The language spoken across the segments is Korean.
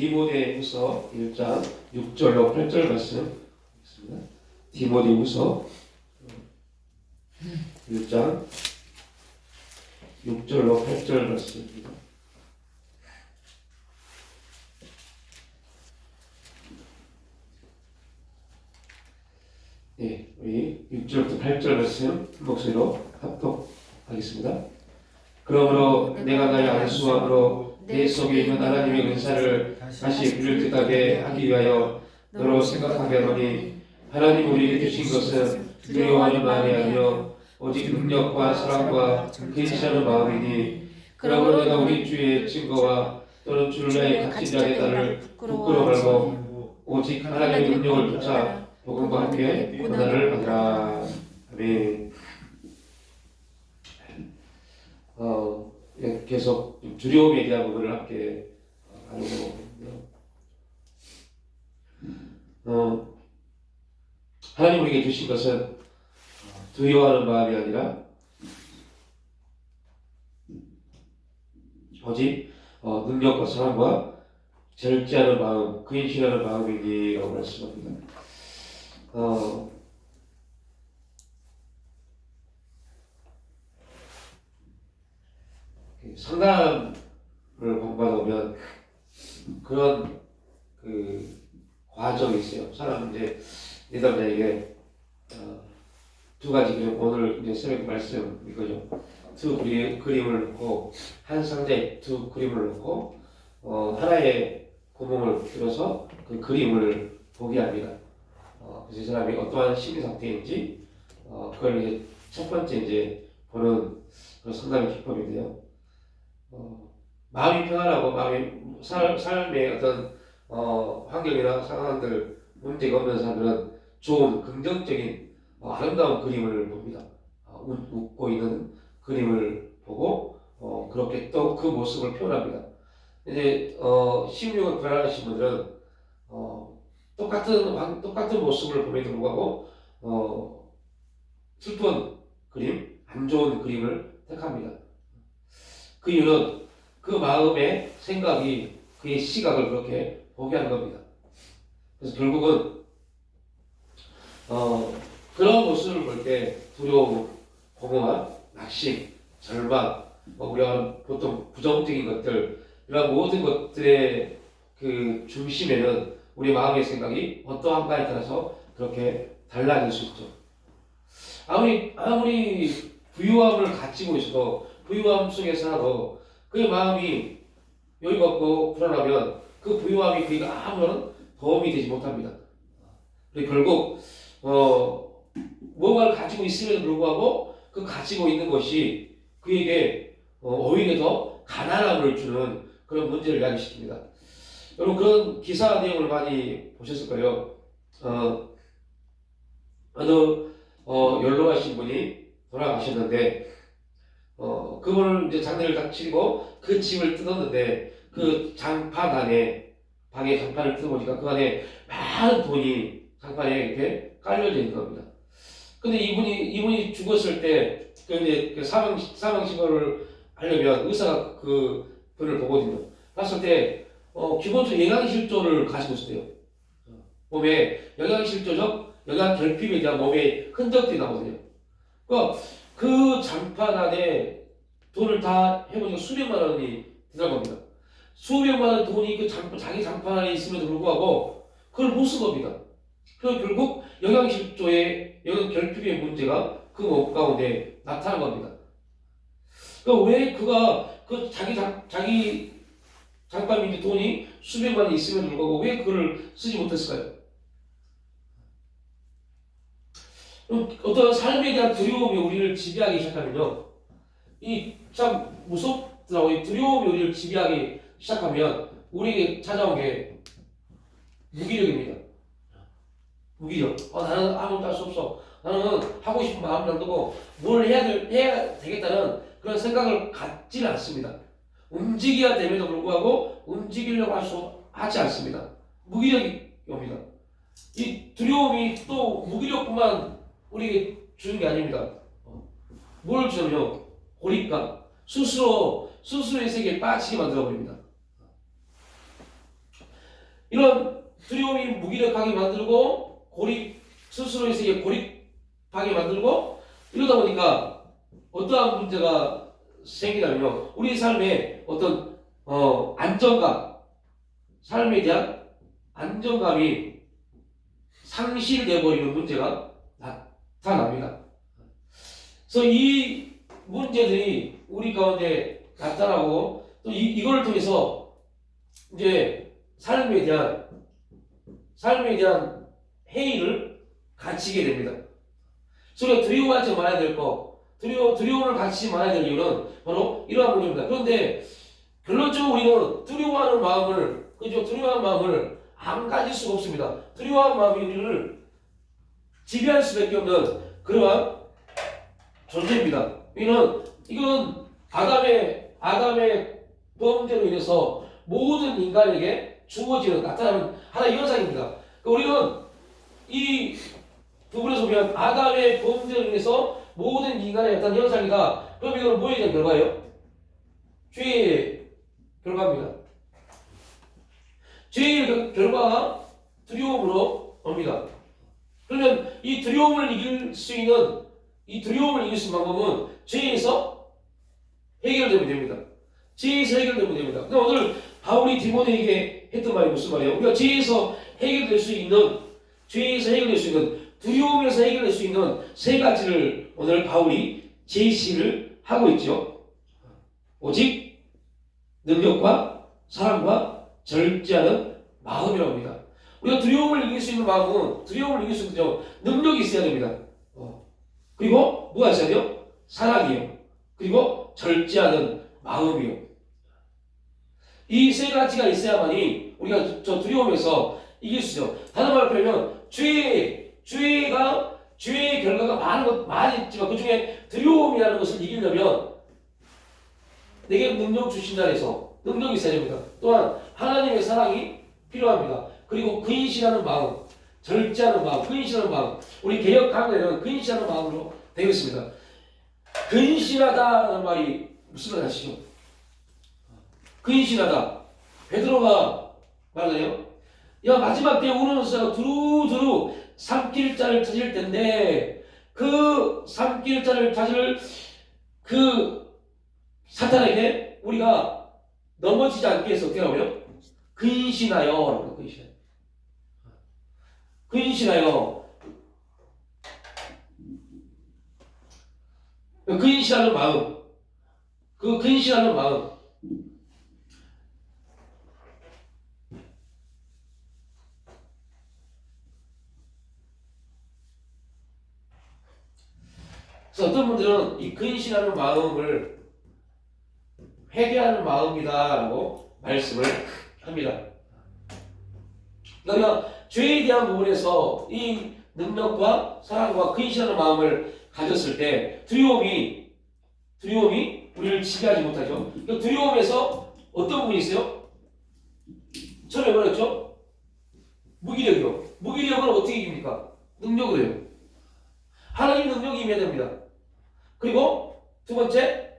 디모데후서 1장 6절로 8절 말씀 있습니다. 디모데후서 1장 6절로 8절 말씀입니다. 네, 우리 6절부터 8절 말씀 목소리로 합독하겠습니다. 그러므로 내가 나의 안수함으로 내 속에 있는 하나님의 은사를 다시 불릴듯하게 하기 위하여 너로 생각하게 하노니, 하나님 우리에게 주신 것은 두려워하는 마음이 아니요 오직 능력과 사랑과 근신하는 마음이니, 그러므로 내가 우리 주의 증거와 또는 주를 위하여 갇힌 자의 딸을 부끄러워 말고 오직 하나님의 능력을 쫓아 복음과 함께 고난을 받으라. 아멘. 계속 두려움에 대한 부분을 함께 나누고, 하나님 우리에게 주신 것은 두려워하는 마음이 아니라 오직 능력과 사랑과 절제하는 마음, 근신하는 마음이니라고 말씀합니다. 상담을 공부하다 보면 그런 과정이 있어요. 사람은 이제 내담자에게 두 가지 그림, 오늘 이제 새벽 말씀 이거죠. 두 그림을 놓고 한 상자에 두 그림을 놓고 하나의 구멍을 뚫어서 그 그림을 보게 합니다. 그래서 이 사람이 어떠한 심리 상태인지 그걸 이제 첫 번째 이제 보는 그런 상담의 기법인데요. 마음이 편안하고 삶의 어떤 환경이나 상황들 문제가 없는 사람들은 좋은 긍정적인 아름다운 그림을 봅니다. 웃고 있는 그림을 보고 그렇게 또 그 모습을 표현합니다. 이제 심리가 불안하신 분들은 똑같은 모습을 봄에도 불구하고 슬픈 그림, 안 좋은 그림을 택합니다. 그 이유는 그 마음의 생각이 그의 시각을 그렇게 보게 하는 겁니다. 그래서 결국은 그런 모습을 볼 때 두려움, 공허함, 낙심, 절망, 우리가 보통 부정적인 것들, 이런 모든 것들의 그 중심에는 우리 마음의 생각이 어떠한가에 따라서 그렇게 달라질 수 있죠. 아무리 부유함을 가지고 있어도 부유함 속에 살아도 그의 마음이 여유가 없고 불안하면 그 부유함이 그에게 아무런 도움이 되지 못합니다. 그리고 결국 뭔가를 가지고 있음에도 불구하고 그 가지고 있는 것이 그에게 오히려 더 가난함을 주는 그런 문제를 야기시킵니다. 여러분 그런 기사 내용을 많이 보셨을 거예요. 어느 연로하신 분이 돌아가셨는데 그분을 이제 장례를 다 치르고 그 집을 뜯었는데 그 장판 안에 방에 장판을 뜯어보니까 그 안에 많은 돈이 장판에 이렇게 깔려져 있는 겁니다. 근데 이분이 죽었을 때 이제 사망 신고를 하려면 의사가 그 분을 보거든요. 봤을 때 기본적으로 영양실조를 가지고 있어요. 몸에 영양실조적 영양 결핍에 대한 몸의 흔적들이 나오거든요. 그러니까 그 장판 안에 돈을 다 해보니까 수백만 원이 들어갑니다. 수백만 원 돈이 그 자기 장판 안에 있음에도 불구하고 그걸 못 쓴 겁니다. 그래서 결국 영양실조의 영양 결핍의 문제가 그 몸 가운데 나타난 겁니다. 그러니까 왜 그가 그 자기 장판 밑에 돈이 수백만 원이 있음에도 불구하고 왜 그걸 쓰지 못했을까요? 어떤 삶에 대한 두려움이 우리를 지배하기 시작하면요, 이 참 무섭더라고요. 이 두려움이 우리를 지배하기 시작하면 우리에게 찾아온 게 무기력입니다. 무기력. 나는 아무것도 할 수 없어. 나는 하고 싶은 마음도 안 들고 뭘 해야 되겠다는 그런 생각을 갖지는 않습니다. 움직여야 됨에도 불구하고 움직이려고 하지 않습니다. 무기력이 옵니다. 이 두려움이 또 무기력뿐만 우리에게 주는 게 아닙니다. 뭘 주냐면요, 고립감, 스스로의 세계에 빠지게 만들어버립니다. 이런 두려움이 무기력하게 만들고 스스로에서 고립하게 만들고 이러다 보니까 어떠한 문제가 생기냐면요. 우리 삶에 어떤 안정감, 삶에 대한 안정감이 상실되어 버리는 문제가 나타납니다. 그래서 이 문제들이 우리 가운데 나타나고 또 이걸 통해서 이제 삶에 대한 회의를 갖추게 됩니다. 그래서 두려워하지 말아야 될 두려움을 갖지 말아야 될 이유는 바로 이러한 문제입니다. 그런데 결론적으로 우리는 두려워하는 마음을 안 가질 수가 없습니다. 두려워하는 마음이 우리를 지배할 수밖에 없는 그러한 존재입니다. 이건 아담의 범죄로 인해서 모든 인간에게 주어지는 나타나는 하나의 현상입니다. 우리는 이 부분에서 보면 아담의 범죄로 인해서 모든 인간에 나타난 현상이다. 그럼 이건 뭐에 대한 결과예요? 죄의 결과입니다. 죄의 결과가 두려움으로 옵니다. 그러면 이 두려움을 이길 수 있는 방법은 죄에서 해결되면 됩니다. 죄에서 해결되면 됩니다. 근데 오늘 바울이 디모데에게 했던 말이 무슨 말이에요? 우리가 죄에서 해결될 수 있는 두려움에서 해결될 수 있는 세 가지를 오늘 바울이 제시를 하고 있죠. 오직 능력과 사랑과 절제하는 마음이라고 합니다. 우리가 두려움을 이길 수 있는 능력이 있어야 됩니다. 그리고 뭐가 있어야 돼요? 사랑이요. 그리고 절제하는 마음이요. 이 세 가지가 있어야만이 우리가 저 두려움에서 이길 수 있죠. 다른 말로 표현하면 죄의 결과가 많이 있지만 그 중에 두려움이라는 것을 이기려면 내게 능력 주신 자에서 능력이 있어야 됩니다. 또한 하나님의 사랑이 필요합니다. 그리고 근신하는 마음, 절제하는 마음, 근신하는 마음. 우리 개역 강의는 근신하는 마음으로 되어 있습니다. 근신하다는 말이 무슨 말 아시죠? 근신하다. 베드로가 말하네요. 야, 마지막 때 우는 자가 두루두루 삼킬 자를 찾을 텐데 그 삼킬 자를 찾을 그 사탄에게 우리가 넘어지지 않게 해서 어떻게 하고요? 근신하여. 근신하는 마음. 그 근신하는 마음. 그래서 어떤 분들은 이 근신하는 마음을 회개하는 마음이다라고 말씀을 합니다. 그러면 죄에 대한 부분에서 이 능력과 사랑과 근신하는 마음을 가졌을 때 두려움이 우리를 지배하지 못하죠. 그 두려움에서 어떤 부분이 있어요? 처음에 말했죠? 무기력이요. 무기력은 어떻게 이깁니까? 능력으로 해요. 하나님 능력이 임해야 됩니다. 그리고 두 번째,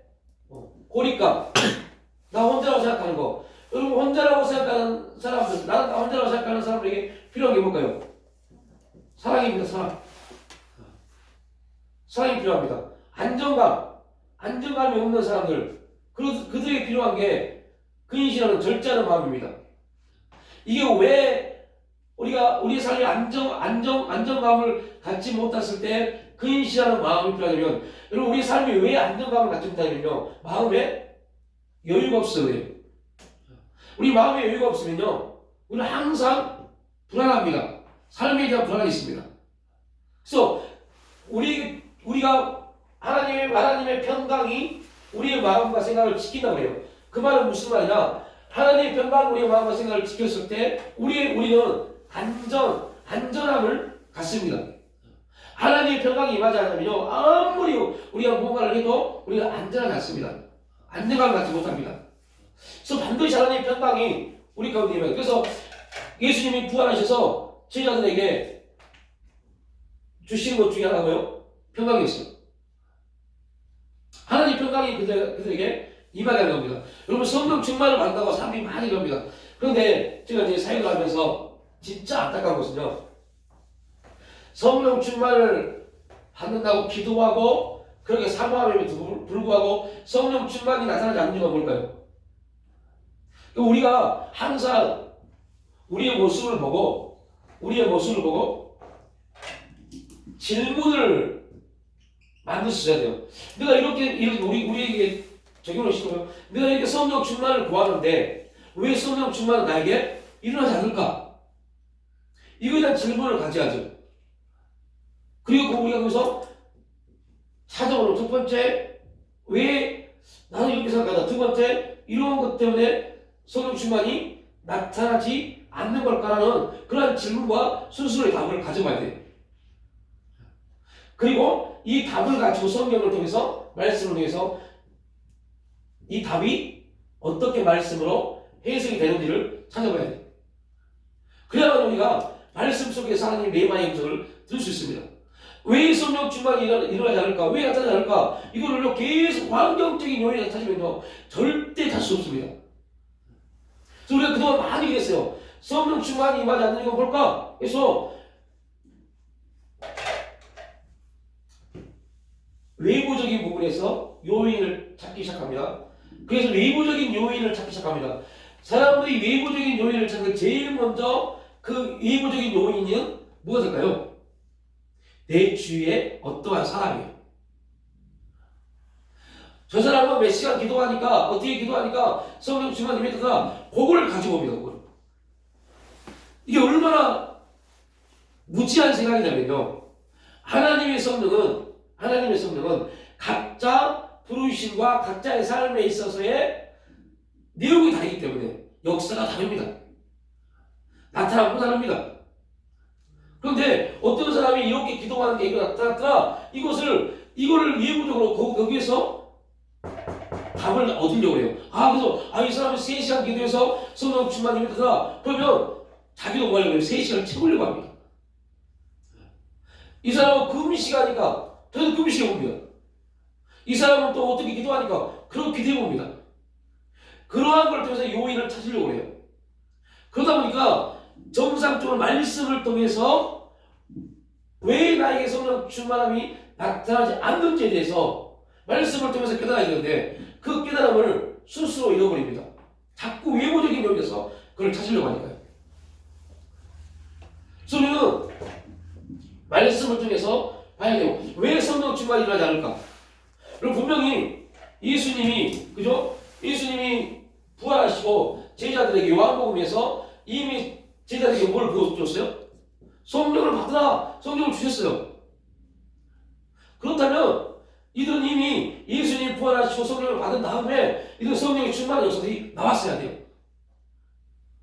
고립감. 나 혼자라고 생각하는 거. 여러분, 혼자라고 생각하는 사람들, 나는 나 혼자라고 생각하는 사람들에게 필요한 게 뭘까요? 사랑입니다. 사랑이 필요합니다. 안정감이 없는 사람들, 그들에게 필요한 게 근신하는 절제하는 마음입니다. 이게 왜 우리 삶에 안정감을 갖지 못했을 때 근신하는 마음이 필요하냐면, 여러분, 우리 삶이 왜 안정감을 갖지 못하냐면요, 마음에 여유가 없어요. 우리 마음에 여유가 없으면요, 우리는 항상 불안합니다. 삶에 대한 불안이 있습니다. 그래서 우리가 하나님의 평강이 우리의 마음과 생각을 지킨다고 해요. 그 말은 무슨 말이냐? 하나님의 평강이 우리의 마음과 생각을 지켰을 때 우리는 안전함을 갖습니다. 하나님의 평강이 임하지 않으면요, 아무리 우리가 뭔가를 해도 우리가 안전함을 갖습니다. 안정감을 갖지 못합니다. 그래서 반드시 하나님의 평강이 우리 가운데 임해요. 그래서 예수님이 부활하셔서 제자들에게 주시는 것 중에 하나가요, 평강이었어요. 하나님 평강이 그들에게 임하게 하는 겁니다. 여러분, 성령 충만을 받는다고 사람들이 많이 그럽니다. 그런데 제가 이제 사역을 하면서 입장에서 진짜 안타까운 것은요. 성령 충만을 받는다고 기도하고 그렇게 사모함에도 불구하고 성령 충만이 나타나지 않는 이유가 뭘까요? 우리가 항상 우리의 모습을 보고 질문을 만들 수 있어야 돼요. 내가 이렇게 우리에게 적용을 시켜요. 내가 이렇게 성령 충만을 구하는데 왜 성령 충만은 나에게 일어나지 않을까? 이거에 대한 질문을 가져야죠. 그리고 우리가 거기서 사정으로 첫 번째, 왜 나는 이렇게 생각하다. 두 번째, 이런 것 때문에 성령 충만이 나타나지 않는 걸까라는 그러한 질문과 스스로의 답을 가져가야 돼요. 그리고 이 답을 가지고 성경을 통해서, 말씀을 통해서 이 답이 어떻게 말씀으로 해석이 되는지를 찾아봐야 돼요. 그래야만 우리가 말씀 속에서 하나님 레마의 음성을 들을 수 있습니다. 왜 성령 충만이 일어나지 않을까? 왜 나타나지 않을까? 이거를 계속 환경적인 요인을 찾으면요 절대 갈 수 없습니다. 그래서 우리가 그동안 많이 그랬어요. 성령 충만이 임하지 않는 이유가 뭘까? 그래서 외부적인 부분에서 요인을 찾기 시작합니다. 그래서 외부적인 요인을 찾기 시작합니다. 사람들이 외부적인 요인을 찾는 제일 먼저 그 외부적인 요인은 무엇일까요? 내 주위에 어떠한 사람이에요. 저 사람은 몇 시간 기도하니까 어떻게 기도하니까 성령 충만 임했다가 그걸 가지고 옵니다. 그걸. 이게 얼마나 무지한 생각이냐면요. 하나님의 성령은 각자 부르심과 각자의 삶에 있어서의 내용이 다르기 때문에 역사가 다릅니다. 나타나고 다릅니다. 그런데 어떤 사람이 이렇게 기도하는 게 이거 나타났더라. 이거를 예부적으로 거기에서 답을 얻으려고 해요. 그래서 이 사람이 3시간 기도해서 성령 충만이 임했더라. 그러면 자기도 뭐 하려고 해요? 3시간을 채우려고 합니다. 이 사람은 금시가니까 저는 금시해 봅니다. 이 사람은 또 어떻게 기도하니까 그렇게 기도해 봅니다. 그러한 걸 통해서 요인을 찾으려고 해요. 그러다 보니까 정상적으로 말씀을 통해서 왜 나에게 성령 충만함이 나타나지 않는지에 대해서 말씀을 통해서 깨달아야 되는데 그 깨달음을 스스로 잃어버립니다. 자꾸 외부적인 요인에서 그걸 찾으려고 하니까요. 그래서 우리는 말씀을 통해서 봐야 돼요. 왜 성령 충만이 일어나지 않을까? 그럼 분명히 예수님이 부활하시고 제자들에게 요한복음에서 이미 제자들에게 뭘 보여줬어요? 성령을 받으라! 성령을 주셨어요. 그렇다면 이들은 이미 예수님이 부활하시고 성령을 받은 다음에 이들은 성령의 충만한 역사들이 나왔어야 돼요.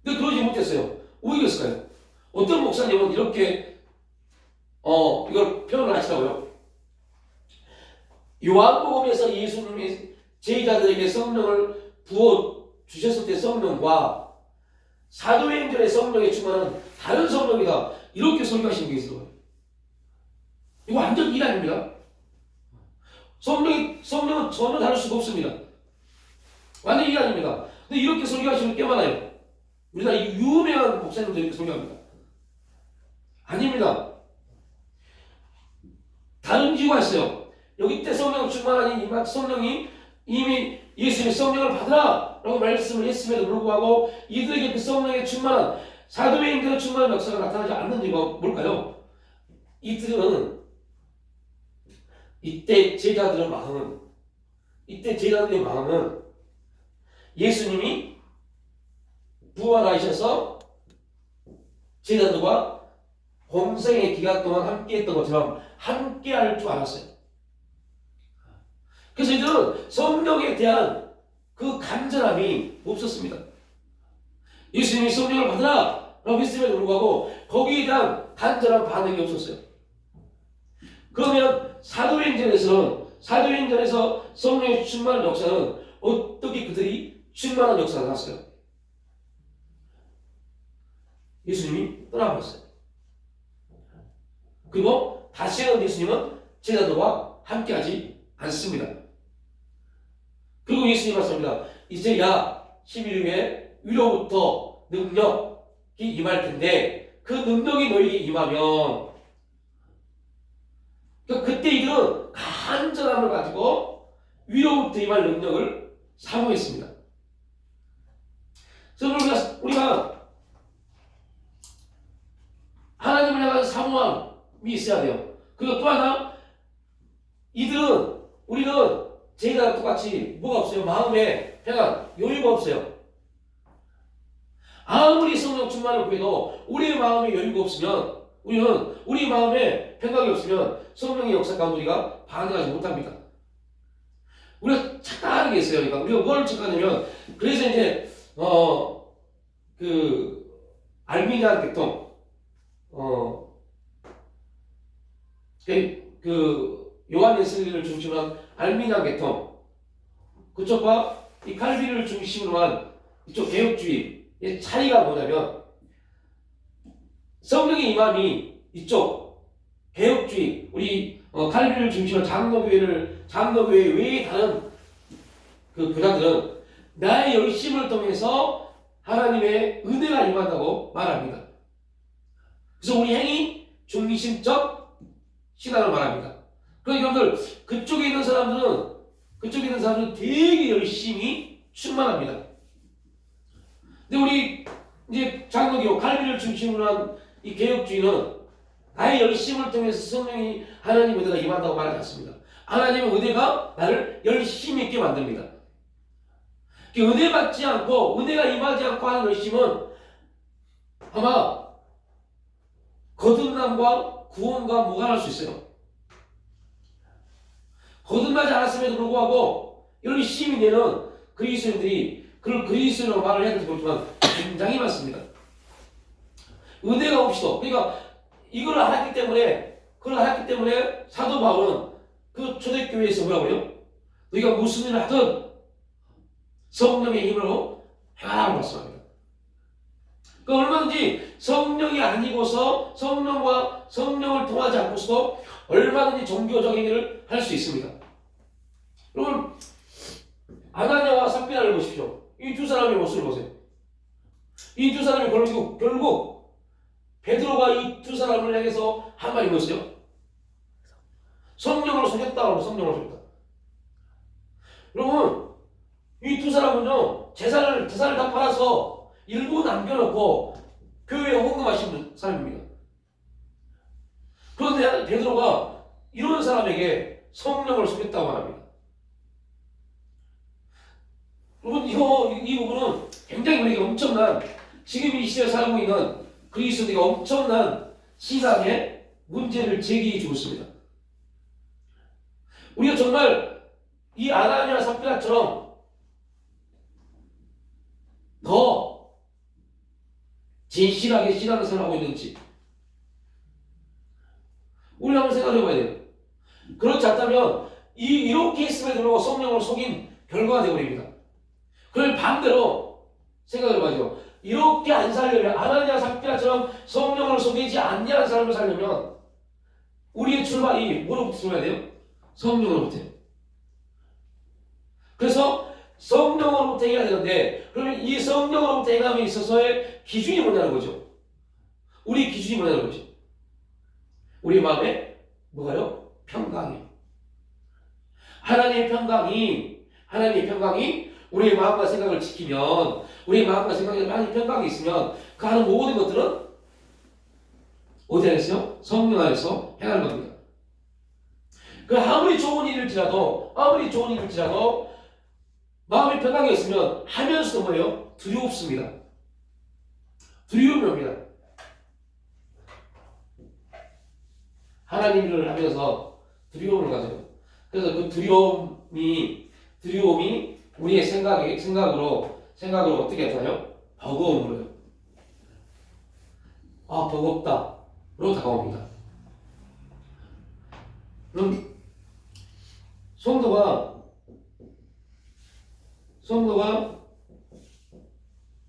근데 그러지 못했어요. 왜 그랬을까요? 어떤 목사님은 이렇게 이걸 표현을 하시더라고요. 요한복음에서 예수님이 제자들에게 성령을 부어 주셨을 때 성령과 사도행전의 성령의 충만은 다른 성령이다. 이렇게 설교하시는 게 있어요. 이거 완전 일 아닙니다. 성령은 전혀 다를 수가 없습니다. 완전 일 아닙니다. 근데 이렇게 설교하시는 게 꽤 많아요. 우리나라 유명한 목사님들 이렇게 설교합니다. 아닙니다. 다른 이유가 있어요. 여기 때 성령 충만하니 성령이 이미 예수님의 성령을 받으라 라고 말씀을 했음에도 불구하고 이들에게 그 성령의 충만한 사도행전의 충만한 역사가 나타나지 않는 이유가 뭘까요? 이들은 이때 제자들의 마음은 예수님이 부활하셔서 제자들과 공생의 기간 동안 함께했던 것처럼 함께할 줄 알았어요. 그래서 이들은 성령에 대한 그 간절함이 없었습니다. 예수님이 성령을 받으라 라고 했음에도 불구하고 거기에 대한 간절한 반응이 없었어요. 그러면 사도행전에서 성령의 충만한 역사는 어떻게 그들이 충만한 역사가 나왔어요? 예수님이 떠나버렸어요. 그리고 다시는 예수님은 제자들과 함께하지 않습니다. 그리고 예수님이 말씀합니다. 이제야 11일 후에 위로부터 능력, 임할 텐데 그 능력이 너에게 임하면 그때 이들은 간절함을 가지고 위로부터 임할 능력을 사모했습니다. 그래서 우리가 하나님을 향한 사모함이 있어야 돼요. 그리고 또 하나, 우리는 제가 똑같이 뭐가 없어요? 마음에 평안, 여유가 없어요. 아무리 성령 충만을 구해도 우리의 마음에 여유가 없으면, 우리 마음에 평강이 없으면 성령의 역사 가운데 우리가 반응하지 못합니다. 우리가 착각하는 게 있어요. 그러니까 우리가 뭘 착각하냐면, 그래서 이제 알미니안 계통, 요한 웨슬리를 중심으로 한 알미니안 계통, 그쪽과 이 칼빈을 중심으로 한 이쪽 개혁주의의 차이가 뭐냐면, 성령의 임함이 이쪽 개혁주의, 우리 칼빈을 중심으로 장로교회 외의 다른 그 교단들은 나의 열심을 통해서 하나님의 은혜가 임한다고 말합니다. 그래서 우리 행위 중심적 신앙을 말합니다. 그러니까 여러분들 그쪽에 있는 사람들은 되게 열심히 충만합니다. 근데 우리 이제 장로교 칼빈을 중심으로 한 이 개혁주의는 나의 열심을 통해서 성령이 하나님의 은혜가 임한다고 말하지 않습니다. 하나님의 은혜가 나를 열심히 있게 만듭니다. 은혜 받지 않고 은혜가 임하지 않고 하는 열심은 아마 거듭남과 구원과 무관할 수 있어요. 거듭나지 않았음에도 불구하고 열심히 내는 그리스도인들이 그걸 그리스도라고 말을 해야 될지 모르지만 굉장히 많습니다. 은혜가 없이도, 그러니까 이걸 알았기 때문에 사도 바울은 그 초대교회에서 뭐라고 그래요? 너희가 무슨 일을 하든 성령의 힘으로 행하라고 말씀합니다. 그러니까 얼마든지 성령이 아니고서 성령을 통하지 않고서도 얼마든지 종교적 행위를 할 수 있습니다. 여러분, 아나니아와 삽비라를 보십시오. 이 두 사람의 모습을 보세요. 이 두 사람이 결국 베드로가 이 두 사람을 향해서 한 말이 뭐였어요? 성령으로 속였다. 성령으로 속였다. 여러분, 이 두 사람은요, 재산을 다 팔아서 일부 남겨놓고 교회에 헌금하신 사람입니다. 그런데 베드로가 이런 사람에게 성령을 속였다고 말합니다. 여러분, 이 부분은 굉장히 우리에게 엄청난, 지금 이 시대에 살고 있는 그리스도인들이 엄청난 신앙의 문제를 제기해 주고 있습니다. 우리가 정말 이 아나니아 삽비라처럼 더 진실하게 신앙생활을 하고 있는지 우리 한번 생각해 봐야 돼요. 그렇지 않다면 이렇게 했음에도 불구하고 성령을 속인 결과가 되어버립니다. 그걸 반대로 생각해 봐야죠. 이렇게 안 살려면, 아나니아 삽비라처럼 성령을 속이지 않냐는 삶을 살려면 우리의 출발이 뭐로부터 출발해야 돼요? 성령으로부터요. 그래서 성령으로부터 행해야 되는데, 그러면 이 성령으로부터 행함에 있어서의 기준이 뭐냐는 거죠. 우리 기준이 뭐냐는 거죠. 우리 마음에 뭐가요? 평강이에요. 하나님의 평강이 우리의 마음과 생각을 지키면, 우리의 마음과 생각에 많이 평강이 있으면 그 하는 모든 것들은 어디 안에서요? 성령 안에서 행하는 겁니다. 그 아무리 좋은 일일지라도 마음의 평강이 있으면 하면서도 뭐예요? 두렵습니다. 두려움이 옵니다. 하나님 일을 하면서 두려움을 가져요. 그래서 그 두려움이 우리의 생각으로 어떻게 나타나요? 버거움으로요. 버겁다로 다가옵니다. 그럼 성도가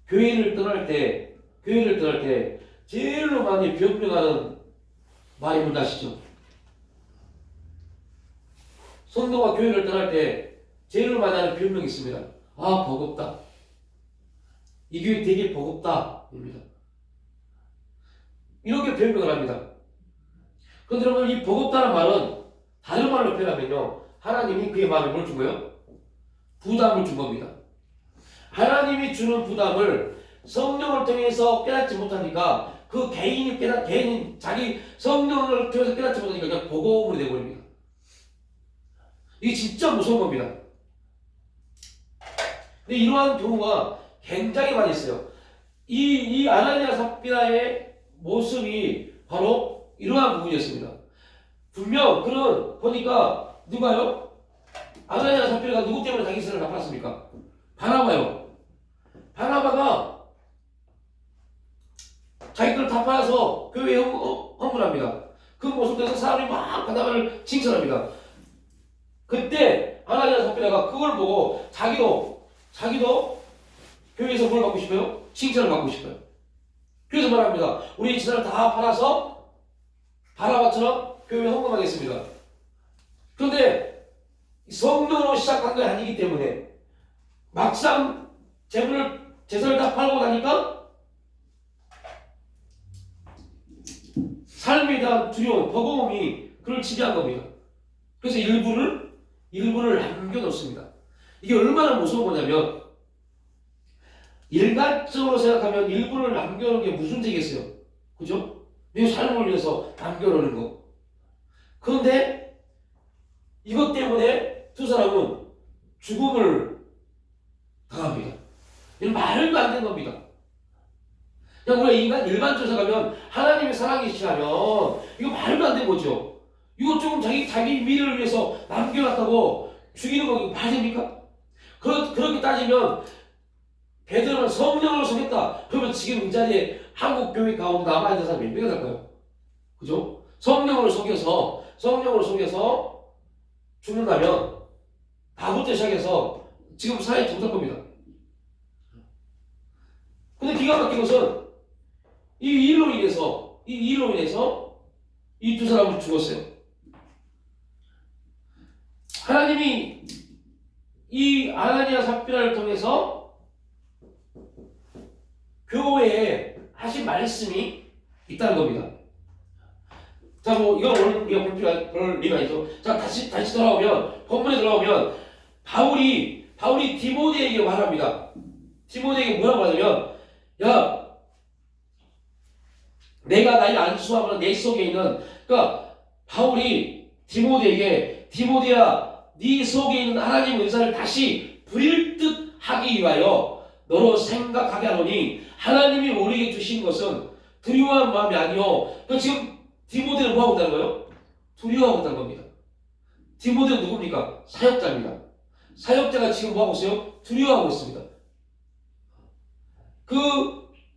교회를 떠날 때 제일로 많이 변명하는 말이 뭔지 아시죠? 성도가 교회를 떠날 때 제일로 많이 하는 변명이 있습니다. 버겁다. 이 교회 되게 버겁다. 입니다. 이렇게 변명을 합니다. 그런데 여러분 이 버겁다는 말은 다른 말로 표현하면요. 하나님이 그의 마음에 뭘 준 거예요? 부담을 준 겁니다. 하나님이 주는 부담을 성령을 통해서 깨닫지 못하니까 그 개인이 자기 성령을 통해서 깨닫지 못하니까 그냥 버거움으로 되어버립니다. 이게 진짜 무서운 겁니다. 근데 이러한 경우가 굉장히 많이 있어요. 이 아나니아 삽비라의 모습이 바로 이러한 부분이었습니다. 분명 그는 보니까 누가요? 아나니아 삽비라가 누구 때문에 자기 세를 나팔았습니까? 바나바요. 바나바가 자기들 다 팔아서 교회에 헌금합니다. 그 모습에서 사람이 막 바나바를 칭찬합니다. 그때 아나니아 삽비라가 그걸 보고 자기도 교회에서 뭘 받고 싶어요? 칭찬을 받고 싶어요. 그래서 말합니다. 우리 재산을 다 팔아서 바나바처럼 교회에 헌금하겠습니다. 그런데 성령으로 시작한 게 아니기 때문에 막상 재산을 다 팔고 나니까 삶에 대한 두려움, 버거움이 그를 지배한 겁니다. 그래서 일부를 남겨놓습니다. 이게 얼마나 무서운 거냐면 일반적으로 생각하면 일부를 남겨놓은 게 무슨 죄겠어요? 그죠? 내 삶을 위해서 남겨놓는 거. 그런데 이것 때문에 두 사람은 죽음을 당합니다. 이건 말도 안 되는 겁니다. 그냥 우리가 일반적으로 생각하면 하나님의 사랑이시라면 이거 말도 안 되는 거죠. 이거 조금 자기 미래를 위해서 남겨놨다고 죽이는 거 이거 말됩니까? 그렇게 따지면 베드로는 성령으로 속였다. 그러면 지금 이 자리에 한국 교회 가운데 남아있는 사람이 몇 명이 될까요? 그죠? 성령으로 속여서 죽는다면 다부터 시작해서 지금 살아있지 못할 겁니다. 근데 기가 막힌 것은 이 일로 인해서 이 두 사람은 죽었어요. 하나님이 이 아나니아 삽비라를 통해서 교회에 하신 말씀이 있다는 겁니다. 자, 뭐 이건 오늘 우리가 볼 필요가 그럴 리가 있죠. 자, 다시 돌아오면 본문에 돌아오면 바울이 디모데에게 말합니다. 디모데에게 뭐라고 하냐면, 야, 내가 나의 안수함으로 내 속에 있는, 그러니까 바울이 디모데에게 디모데야, 네 속에 있는 하나님의 은사를 다시 부릴 듯 하기 위하여 너로 생각하게 하노니 하나님이 우리에게 주신 것은 두려워한 마음이 아니요. 그러니까 지금 디모데는 뭐하고 있다는 거예요? 두려워하고 있다는 겁니다. 디모데는 누굽니까? 사역자입니다. 사역자가 지금 뭐하고 있어요? 두려워하고 있습니다.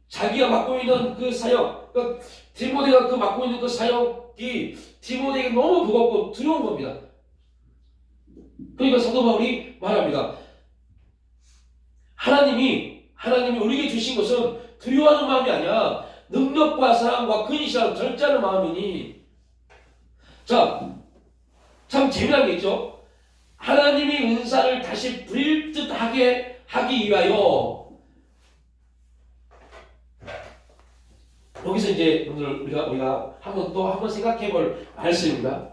자기가 맡고 있는 그 사역, 그러니까 디모데가 맡고 있는 그 사역이 디모데에게 너무 무겁고 두려운 겁니다. 그러니까 사도 바울이 말합니다. 하나님이 우리에게 주신 것은 두려워하는 마음이 아니야. 능력과 사랑과 근시라는 절제하는 마음이니. 자, 참 재미난 게 있죠. 하나님이 은사를 다시 부릴 듯 하기 위하여. 여기서 이제 오늘 우리가 한번 생각해 볼 말씀입니다.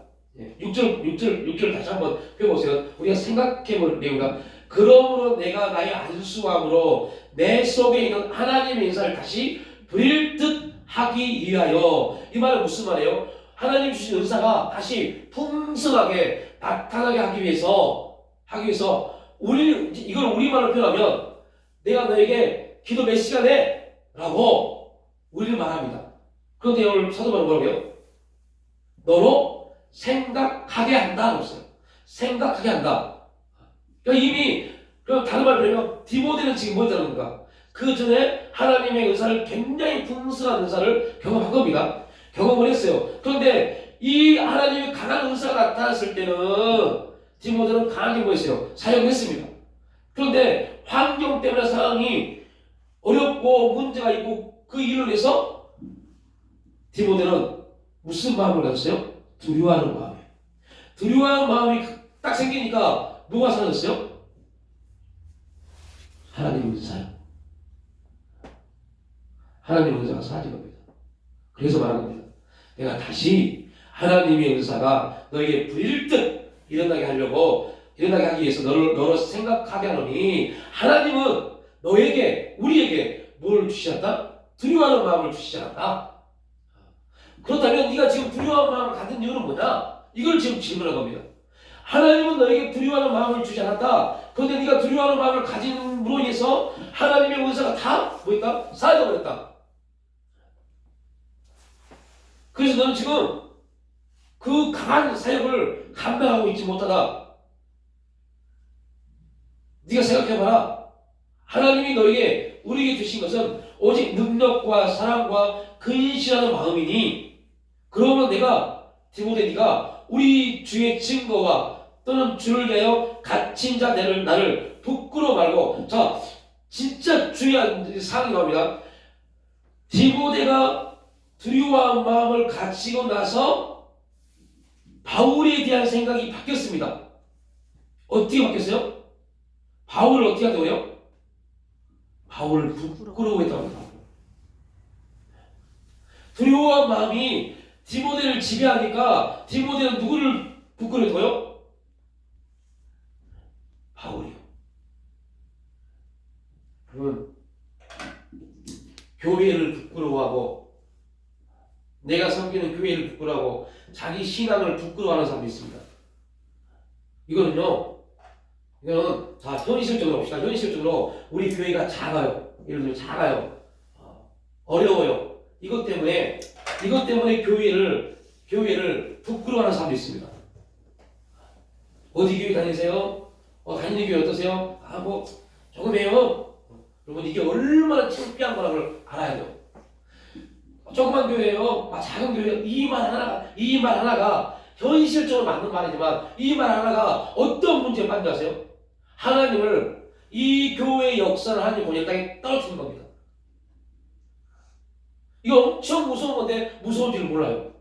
6절 다시 한번 펴보세요. 우리가 생각해 볼 내용입니다. 그러므로 내가 나의 안수함으로 내 속에 있는 하나님의 은사를 다시 부릴 듯 하기 위하여. 이 말은 무슨 말이에요? 하나님 주신 은사가 다시 풍성하게 나타나게 하기 위해서 이걸 우리말로 표현하면 내가 너에게 기도 몇 시간 해? 라고 우리를 말합니다. 그런데 오늘 사도 바울은 뭐라고 해요? 너로 생각하게 한다. 그랬어요. 생각하게 한다. 그러니까 이미 다른 말로 하면 디모데는 지금 뭐 했다는 건가? 그 전에 하나님의 은사를 굉장히 풍성한 은사를 경험한 겁니다. 경험을 했어요. 그런데 이 하나님의 강한 은사가 나타났을 때는 디모데는 강하게 뭐 했어요? 사용했습니다. 그런데 환경 때문에 상황이 어렵고 문제가 있고 그 일로 인해서 디모데는 무슨 마음을 가졌어요? 두려워하는 마음이에요. 두려워하는 마음이 딱 생기니까 누가 사라졌어요? 하나님의 은사요. 하나님의 은사가 사라진 겁니다. 그래서 말하는 겁니다. 내가 다시 하나님의 은사가 너에게 불일듯 일어나게 하려고, 일어나게 하기 위해서 너를 생각하게 하노니, 하나님은 너에게, 우리에게 뭘 주시지 않다? 두려워하는 마음을 주시지 않았다. 그렇다면 네가 지금 두려워하는 마음을 갖는 이유는 뭐냐? 이걸 지금 질문한 겁니다. 하나님은 너에게 두려워하는 마음을 주지 않았다. 그런데 네가 두려워하는 마음을 가짐으로 인해서 하나님의 은사가 다 뭐있다? 사라져버렸다. 그래서 너는 지금 그 강한 사역을 감당하고 있지 못하다. 네가 생각해봐라. 하나님이 너에게, 우리에게 주신 것은 오직 능력과 사랑과 근신하는 마음이니, 그러면 내가, 디모데, 네가 우리 주의 증거와 또는 주를 위하여 갇힌 자 나를 부끄러워 말고, 자, 진짜 중요한 사항이 나옵니다. 디모데가 두려워한 마음을 가지고 나서 바울에 대한 생각이 바뀌었습니다. 어떻게 바뀌었어요? 바울을 어떻게 한다고요? 바울을 부끄러워했다고 합니다. 두려워한 마음이 디모데를 지배하니까 디모데는 누구를 부끄러워했고요? 바울이요. 그러면 교회를 부끄러워하고, 내가 섬기는 교회를 부끄러워하고 자기 신앙을 부끄러워하는 사람이 있습니다. 이거는 자, 현실적으로 봅시다. 현실적으로 우리 교회가 작아요. 예를 들면 작아요. 어려워요. 이것 때문에 교회를 부끄러워하는 사람도 있습니다. 어디 교회 다니세요? 다니는 교회 어떠세요? 뭐 조금 해요. 여러분, 이게 얼마나 창피한 거라는 걸 알아야 돼요. 조그만 교회예요. 작은 교회예요. 이 말 하나가 현실적으로 맞는 말이지만, 이 말 하나가 어떤 문제에 빠진지 아세요? 하나님을, 이 교회의 역사를 하나님 본연 땅에 떨어뜨리는 겁니다. 이거 엄청 무서운 건데 무서운지를 몰라요.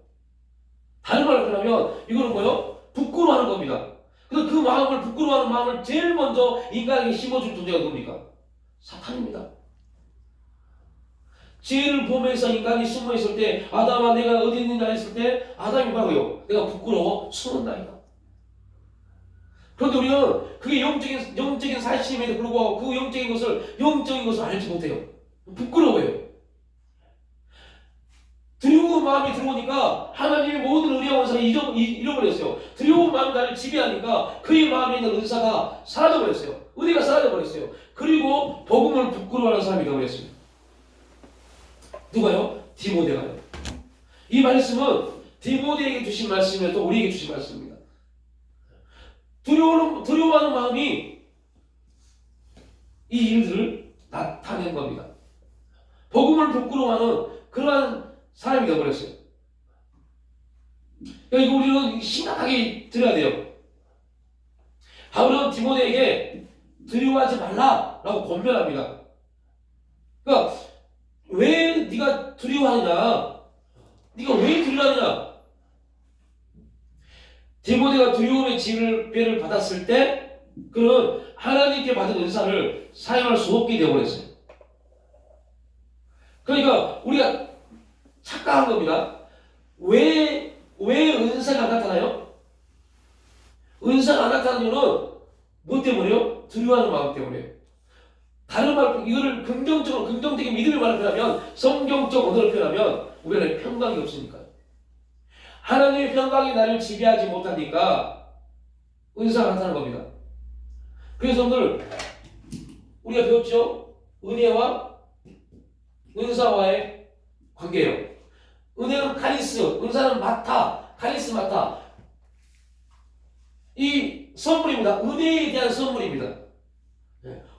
다른 말로 표현하면 이거는 뭐예요? 부끄러워하는 겁니다. 그래서 그 마음을, 부끄러워하는 마음을 제일 먼저 인간에게 심어준 존재가 누굽니까? 사탄입니다. 죄를 보면서 인간이 숨어있을 때, 아담아 내가 어디 있느냐 했을 때 아담이 뭐라고요? 내가 부끄러워 숨는다니까. 그런데 우리는 그게 영적인 사실임에도 불구하고 그 영적인 것을 알지 못해요. 부끄러워요. 두려운 마음이 들어오니까 하나님의 모든 은혜와 은사를 잃어버렸어요. 두려운 마음이 나를 지배하니까 그의 마음에 있는 은사가 사라져버렸어요. 은혜가 사라져버렸어요. 그리고 복음을 부끄러워하는 사람이 되어버렸습니다. 누가요? 디모데가요. 이 말씀은 디모데에게 주신 말씀이며 또 우리에게 주신 말씀입니다. 두려워하는 마음이 이 일들을 나타낸 겁니다. 복음을 부끄러워하는 그러한 사람이 되어버렸어요. 그러니까 우리는 심각하게 들어야 돼요. 바울은 디모데에게 두려워하지 말라라고 권면합니다. 그러니까 왜 네가 두려워하느냐? 네가 왜 두려워하느냐? 디모데가 두려움의 지배를 받았을 때 그는 하나님께 받은 은사를 사용할 수 없게 되어버렸어요. 그러니까 우리가 착각한 겁니다. 왜 은사가 안 나타나요? 은사가 안 나타나는 이유는 뭐 때문에요? 두려워하는 마음 때문에요. 다른 말, 이거를 긍정적인 믿음의 말을 표현하면, 성경적 언어를 표현하면 우리는 평강이 없으니까요. 하나님의 평강이 나를 지배하지 못하니까 은사가 나타나는 겁니다. 그래서 오늘 우리가 배웠죠? 은혜와 은사와의 관계예요. 은혜는 카리스, 은사는 마타, 카리스 마타. 이 선물입니다. 은혜에 대한 선물입니다.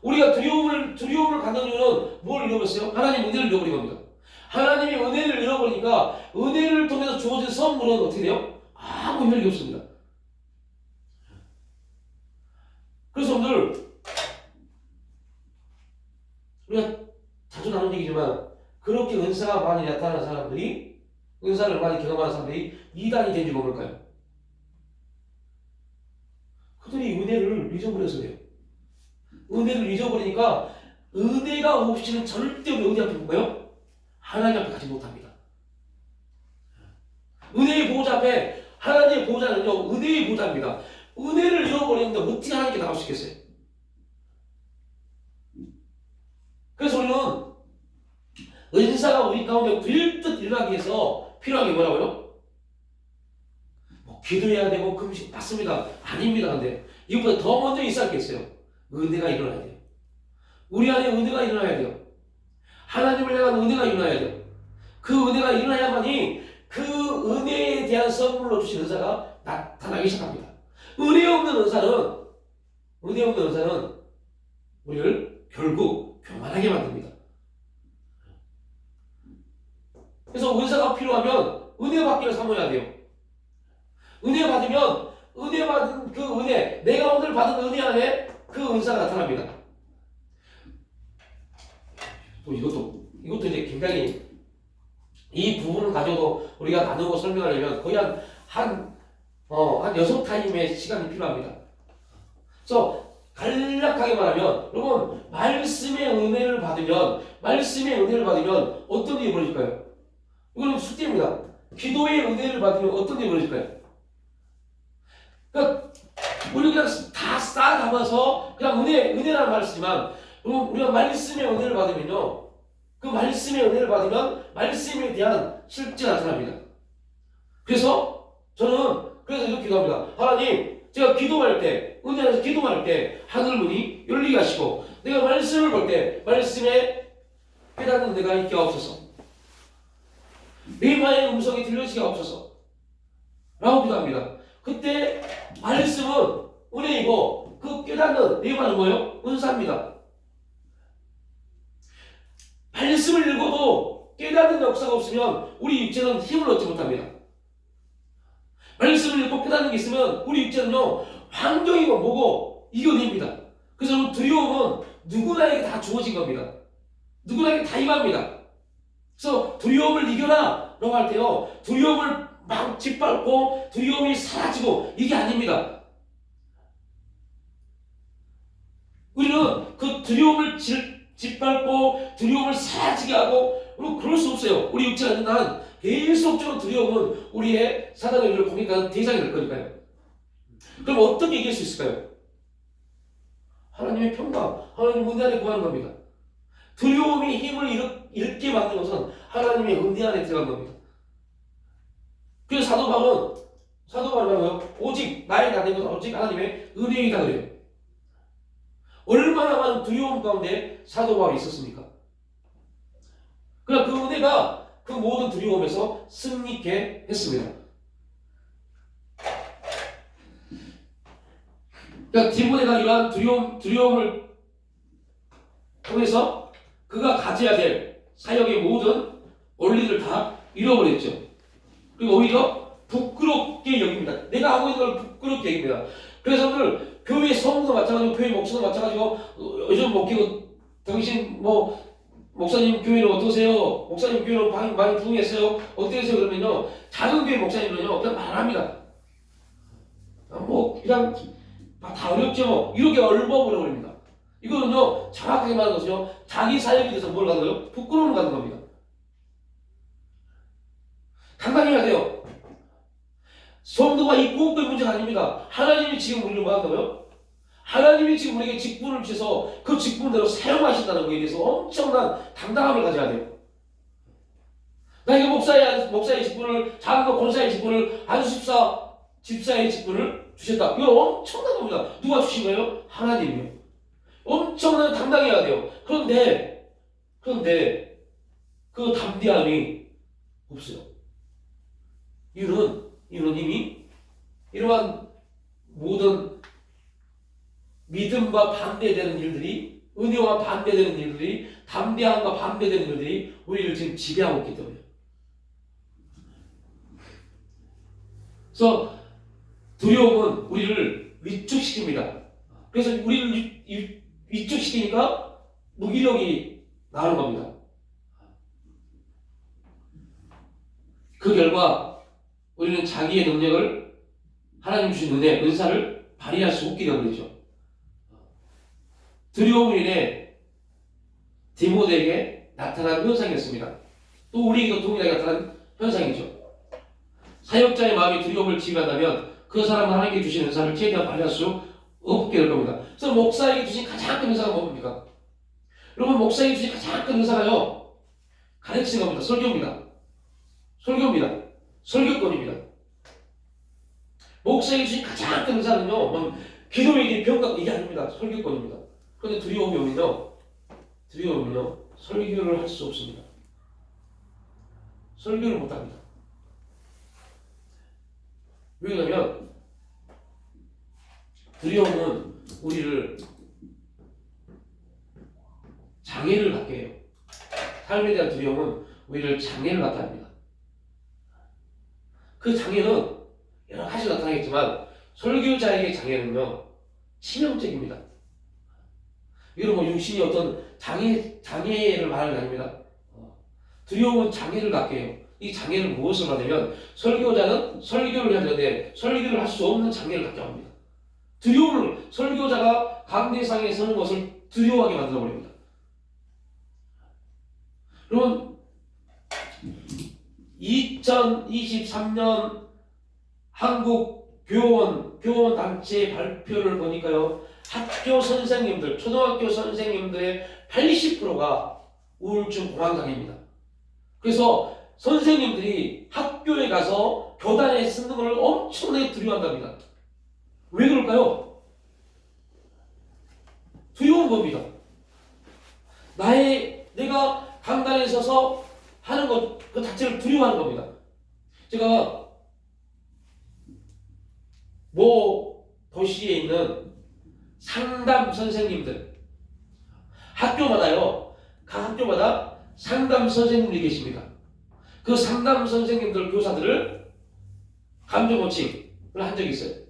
우리가 두려움을 갖는 이유는 뭘 잃어버렸어요? 하나님 은혜를 잃어버린 겁니다. 하나님이 은혜를 잃어버리니까 은혜를 통해서 주어진 선물은 어떻게 돼요? 아무 효력이 없습니다. 그래서 오늘 우리가 자주 나눈 얘기지만, 그렇게 은사가 많이 나타나는 사람들이, 은사를 많이 경험하는 사람들이 이단이 된 이유가 뭘까요? 그들이 은혜를 잊어버려서 그래요. 은혜를 잊어버리니까 은혜가 없이는 절대 우리 어디 앞에 뭐예요? 하나님 앞에 가지 못합니다. 은혜의 보호자 앞에 하나님의 보호자는요 은혜의 보호자입니다. 은혜를 잃어버리는데 어떻게 하나님께 나갈 수 있겠어요? 그래서 우리는 은사가 우리 가운데 들뜻 일어나기 위해서 필요한 게 뭐라고요? 뭐 기도해야 되고 금식 맞습니다. 아닙니다. 근데 이것보다 더 먼저 있어야 겠어요. 은혜가 일어나야 돼요. 우리 안에 은혜가 일어나야 돼요. 하나님을 향한 은혜가 일어나야 돼요. 그 은혜가 일어나야만이 그 은혜에 대한 선물로 주신 은사가 나타나기 시작합니다. 은혜 없는 은사는 우리를 결국 교만하게 만듭니다. 그래서 은사가 필요하면 은혜 받기를 사모해야 돼요. 은혜 받으면 은혜 받은 그 은혜, 내가 오늘 받은 은혜 안에 그 은사가 나타납니다. 또 이것도 이제 굉장히 이 부분을 가지고도 우리가 나누고 설명하려면 거의 한 6타임의 시간이 필요합니다. 그래서 간략하게 말하면 여러분 말씀의 은혜를 받으면 어떤 일이 벌어질까요? 이거는 숙제입니다. 기도의 은혜를 받으면 어떤 일이 벌어질까요? 그러니까 우리 그냥 다 쌓아가면서 그냥 은혜라는 말을 쓰지만 우리가 말씀의 은혜를 받으면요 그 말씀의 은혜를 받으면 말씀에 대한 실제가 나타납니다. 그래서 저는 이렇게 기도합니다. 하나님, 제가 기도할 때, 은혜 안에서 기도할 때 하늘문이 열리게 하시고 내가 말씀을 볼 때 말씀에 깨닫는 내가 있게 하옵소서. 레마의 음성이 들려지게 하옵소서 라고 기도합니다. 그때 말씀은 은혜이고 그 깨닫는 레마는 뭐예요? 은사입니다. 말씀을 읽어도 깨닫는 역사가 없으면 우리 육체는 힘을 얻지 못합니다. 말씀을 읽고 깨닫는 게 있으면 우리 육체는요 환경이고 뭐고 이겨냅니다. 그래서 두려움은 누구나에게 다 주어진 겁니다. 누구나에게 다 임합니다. 그래서 두려움을 이겨라 라고 할 때요 두려움을 막 짓밟고 두려움이 사라지고 이게 아닙니다. 우리는 그 두려움을 짓밟고 두려움을 사라지게 하고 그럴 수 없어요. 우리 육체가 있는 한 계속적으로 두려움은 우리의 사단의 우리를 공격하는 대상이 될 거니까요. 그럼 어떻게 이길 수 있을까요? 하나님의 평강, 하나님의 은혜 안에 구하는 겁니다. 두려움이 힘을 잃게 만든 것은 하나님의 은혜 안에 들어간 겁니다. 그래서 사도 바울은 뭐예요? 오직 나의 나된 것은 오직 하나님의 은혜이다 그래요. 얼마나 많은 두려움 가운데 사도 바울이 있었습니까? 그러나 그 은혜가 그 모든 두려움에서 승리케 했습니다. 그러니까 디모데가 이러한 두려움을 통해서 그가 가져야 될 사역의 모든 원리를 다 잃어버렸죠. 그리고 오히려 부끄럽게 여깁니다. 내가 하고 있는 걸 부끄럽게 여깁니다. 그래서 오늘 교회 성도도 마찬가지고 교회 목사도 마찬가지고 요즘 목회고 당신 목사님 교회는 어떠세요? 목사님 교회는 많이 부흥했어요? 어떠세요? 그러면요 작은 교회 목사님은요 그냥 말합니다. 그냥 다 어렵죠. 이렇게 얼버무려버립니다. 이거는요 정확하게 말하는 것은요 자기 사역에 대해서 뭘 가는 거예요? 부끄러움을 가는 겁니다. 당당해야 돼요. 성도가 있고 없고의 문제가 아닙니다. 하나님이 지금 우리를 뭐 한다고요? 하나님이 지금 우리에게 직분을 주셔서 그 직분대로 사용하신다는 것에 대해서 엄청난 당당함을 가져야 돼요. 나에게 목사의 직분을, 작은 거 권사의 직분을, 집사의 직분을 주셨다. 이거 엄청난 겁니다. 누가 주신 거예요? 하나님이요. 엄청난 당당해야 돼요. 그런데 그 담대함이 없어요. 이유는 이미 이러한 모든 믿음과 반대되는 일들이, 은혜와 반대되는 일들이, 담대함과 반대되는 일들이 우리를 지금 지배하고 있기 때문에. 그래서 두려움은 우리를 위축시킵니다. 그래서 우리를 위축시키니까 무기력이 나오는 겁니다. 그 결과 우리는 자기의 능력을, 하나님 주신 은혜, 은사를 발휘할 수 없게 되어버리죠. 두려움으로 인해 디모데에게 나타난 현상이었습니다. 또 우리에게도 동일하게 나타난 현상이죠. 설교자의 마음이 두려움을 지배한다면 그 사람은 하나님께 주신 은사를 최대한 발휘할 수 없게 될 겁니다. 그래서 목사에게 주신 가장 큰 은사가 뭡니까? 여러분, 목사에게 주신 가장 큰 은사가요, 가르치는 겁니다. 설교입니다. 설교입니다. 설교권입니다. 목사에게 주신 가장 큰 은사는요, 기도에게 병각 이게 아닙니다. 설교권입니다. 그런데 두려움이 오면요, 설교를 할 수 없습니다. 설교를 못합니다. 왜냐하면 두려움은 우리를 장애를 갖게 해요. 삶에 대한 두려움은 우리를 장애를 갖게 합니다. 그 장애는 여러 가지 나타나겠지만 설교자에게 장애는요, 치명적입니다. 이건 뭐 육신이 어떤 장애를 말하는 게 아닙니다. 두려움은 장애를 갖게 해요. 이 장애는 무엇을 말하냐면 설교자는 설교를 해야 되는데 설교를 할 수 없는 장애를 갖게 합니다. 두려움을, 설교자가 강대상에 서는 것을 두려워하게 만들어버립니다. 여러분, 2023년 한국 교원 단체 발표를 보니까요, 학교 선생님들, 초등학교 선생님들의 80%가 우울증 공황장애입니다. 그래서 선생님들이 학교에 가서 교단에 쓰는 걸 엄청나게 두려워한답니다. 왜 그럴까요? 두려운 겁니다. 내가 강단에 서서 하는 것, 그 자체를 두려워하는 겁니다. 제가 모 도시에 있는 상담 선생님들, 학교마다요, 각 학교마다 상담 선생님들이 계십니다. 그 상담 선생님들, 교사들을 감정 코칭을 한 적이 있어요.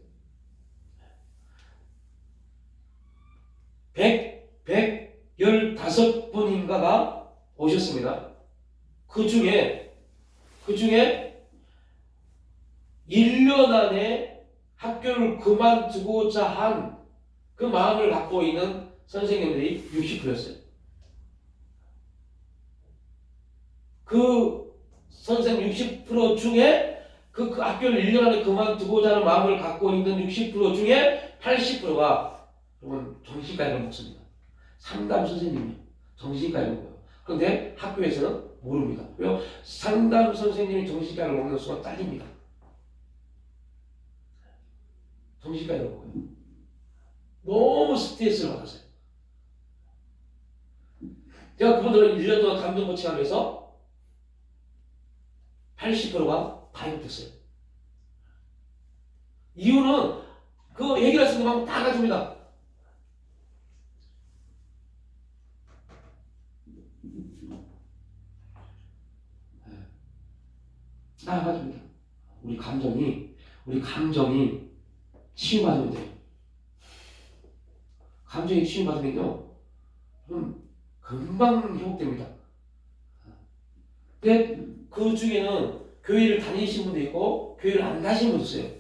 115분인가가 오셨습니다. 그 중에 1년 안에 학교를 그만두고자 한 그 마음을 갖고 있는 선생님들이 60%였어요. 그 선생님 60% 중에 그 학교를 1년 안에 그만두고자 하는 마음을 갖고 있는 60% 중에 80%가 여러분 정신과를 먹습니다. 상담 선생님이 정신과를 먹어요. 그런데 학교에서는 모릅니다. 왜요? 상담 선생님이 정신과를 먹는 수가 딸립니다. 정신과를 먹어요. 너무 스트레스를 받았어요. 제가 그분들은 1년 동안 감정 코칭하면서 80%가 가입됐어요. 이유는 그 얘기를 할 수 있는 방법 다 가집니다. 다 가집니다. 우리 감정이 치유받으면 돼요. 감정이 치유받으면요, 금방 회복됩니다. 근데 그 중에는 교회를 다니신 분도 있고 교회를 안 가신 분도 있어요.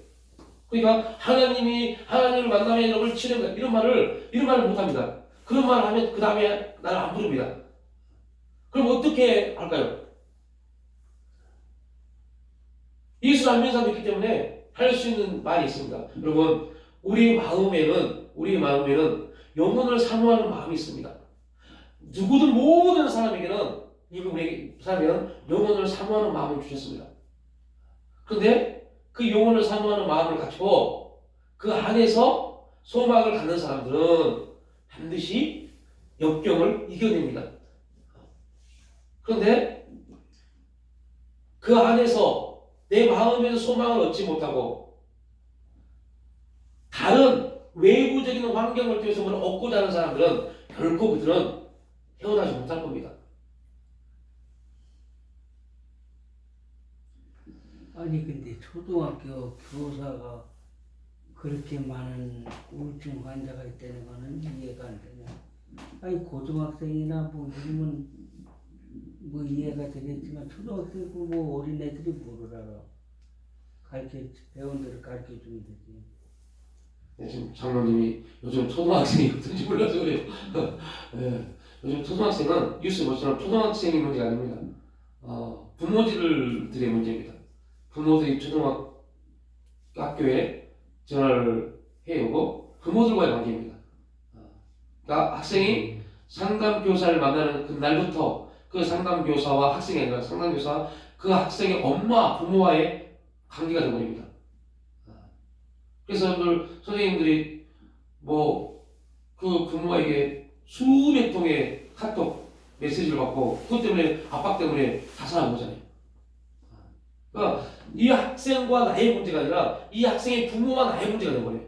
그러니까 하나님을 만나면 여러분을 치료한다 이런 말을 못합니다. 그런 말을 하면 그 다음에 나를 안 부릅니다. 그럼 어떻게 할까요? 예수를 안 믿는 사람이 있기 때문에 할 수 있는 말이 있습니다. 여러분, 우리 마음에는 영혼을 사모하는 마음이 있습니다. 누구든 모든 사람에게는 영혼을 사모하는 마음을 주셨습니다. 그런데 그 영혼을 사모하는 마음을 가지고 그 안에서 소망을 갖는 사람들은 반드시 역경을 이겨냅니다. 그런데 그 안에서 내 마음에서 소망을 얻지 못하고 다른 외부적인 환경을 통해서 뭘 얻고자 하는 사람들은 결코 그들은 헤어나지 못할 겁니다. 아니 근데 초등학교 교사가 그렇게 많은 우울증 환자가 있다는 거는 이해가 안 되냐. 아니 고등학생이나 뭐 이러면 뭐 이해가 되겠지만 초등학생이고 뭐 어린애들이 뭐를 알아. 배우들을 가르쳐 주면 되지. 네, 지금 장로님이 요즘 초등학생이 어떤지 몰라서 그래요. 네, 요즘 초등학생은 뉴스 보시면 초등학생이 문제가 아닙니다. 부모들의 문제입니다. 부모들이 학교에 전화를 해오고 부모들과의 관계입니다. 그러니까 학생이 상담교사를 만나는 그 날부터 그 상담교사와 학생이 아니라 상담교사와 그 학생의 엄마, 부모와의 관계가 되어버립니다. 그래서 오늘 선생님들이 뭐 그 부모에게 수백 통의 카톡 메시지를 받고 그것 때문에 압박 때문에 자살한 거잖아요. 그러니까 이 학생과 나의 문제가 아니라 이 학생의 부모와 나의 문제가 되어버려요.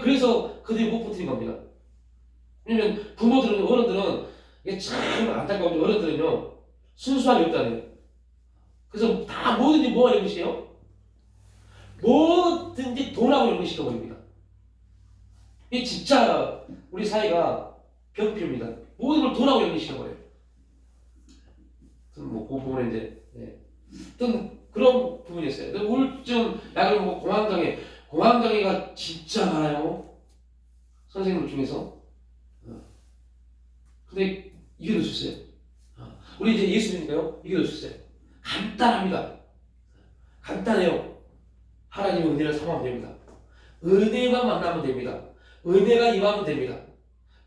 그래서 그들이 못 버티는 겁니다. 왜냐면 부모들은, 어른들은 이게 참 안타까운데 어른들은요 순수함이 없다네요. 그래서 다 뭐든지 뭐 하려고 시켜요? 뭐든지 돈하고 이런 거 시켜버립니다. 이게 진짜 우리 사회가 병폐입니다. 모든 걸 돈하고 이런 거 시켜버려요. 뭐 그 부분에 이제 어떤 그런 부분이 있어요. 우울증 약을 먹고 공황장애가 진짜 많아요. 선생님들 중에서. 근데 이겨낼 수 있어요. 우리 이제 예수님이니까요. 이겨낼 수 있어요. 간단합니다. 간단해요. 하나님의 은혜를 삼으면 됩니다. 은혜만 만나면 됩니다. 은혜가 임하면 됩니다.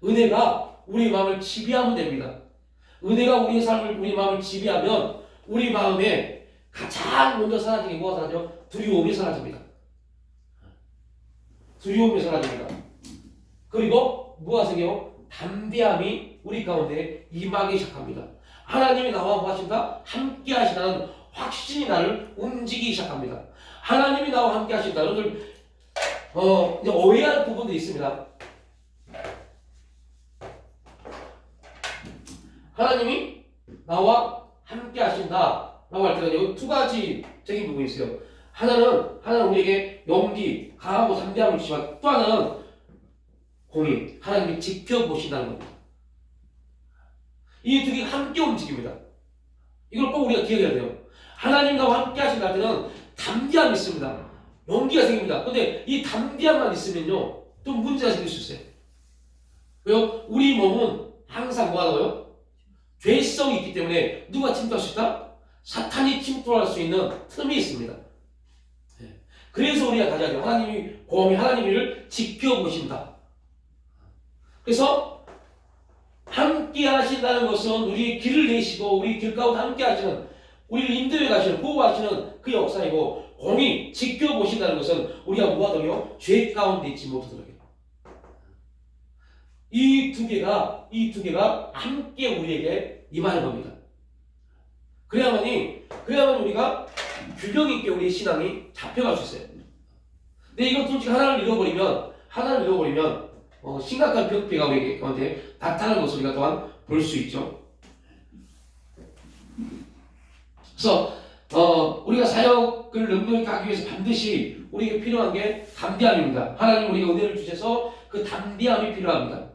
은혜가 우리 마음을 지배하면 됩니다. 은혜가 우리의 삶을, 우리 마음을 지배하면 우리 마음에 가장 먼저 사라지는 게 뭐가 사라져? 두려움이 사라집니다. 두려움이 사라집니다. 그리고 뭐가 생겨요? 담대함이 우리 가운데 임하기 시작합니다. 하나님이 나와 뭐 하신다? 함께 하시다는 확신이 나를 움직이기 시작합니다. 하나님이 나와 함께 하신다. 여러분들 이제 오해할 부분도 있습니다. 하나님이 나와 함께 하신다라고 할 때는 여기 두 가지적인 부분이 있어요. 하나는 우리에게 용기, 강하고 담대함을 주시지만 또 하나는 공의, 하나님이 지켜보신다는 겁니다. 이 두 개가 함께 움직입니다. 이걸 꼭 우리가 기억해야 돼요. 하나님 나와 함께 하신다 할 때는 담대함이 있습니다. 용기가 생깁니다. 근데 이 담대함만 있으면요 또 문제가 생길 수 있어요. 왜요? 우리 몸은 항상 뭐 하고요? 죄성이 있기 때문에 누가 침투할 수 있다? 사탄이 침투할 수 있는 틈이 있습니다. 그래서 우리가 가져야 돼요. 하나님이 공이 하나님을 지켜보신다. 그래서 함께 하신다는 것은 우리 길을 내시고 우리 길 가운데 함께 하시는, 우리를 인도해 가시는, 보호하시는 그 역사이고, 공이 지켜보신다는 것은 우리가 뭐하더요? 죄 가운데 있지 못하도록 해요. 이 두 개가 함께 우리에게 임하는 겁니다. 그래야만이 우리가 균형 있게 우리의 신앙이 잡혀갈 수 있어요. 근데 이것 솔직히 하나를 잃어버리면 심각한 병폐가 우리 가운데 나타나는 것을 우리가 또한 볼 수 있죠. 그래서 우리가 사역을 능력있게 하기 위해서 반드시 우리에게 필요한 게 담대함입니다. 하나님 우리에게 은혜를 주셔서 그 담대함이 필요합니다.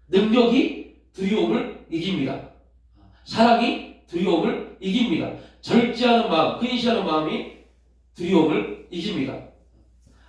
능력이 두려움을 이깁니다. 사랑이 두려움을 이깁니다. 절제하는 마음, 근시하는 마음이 두려움을 이깁니다.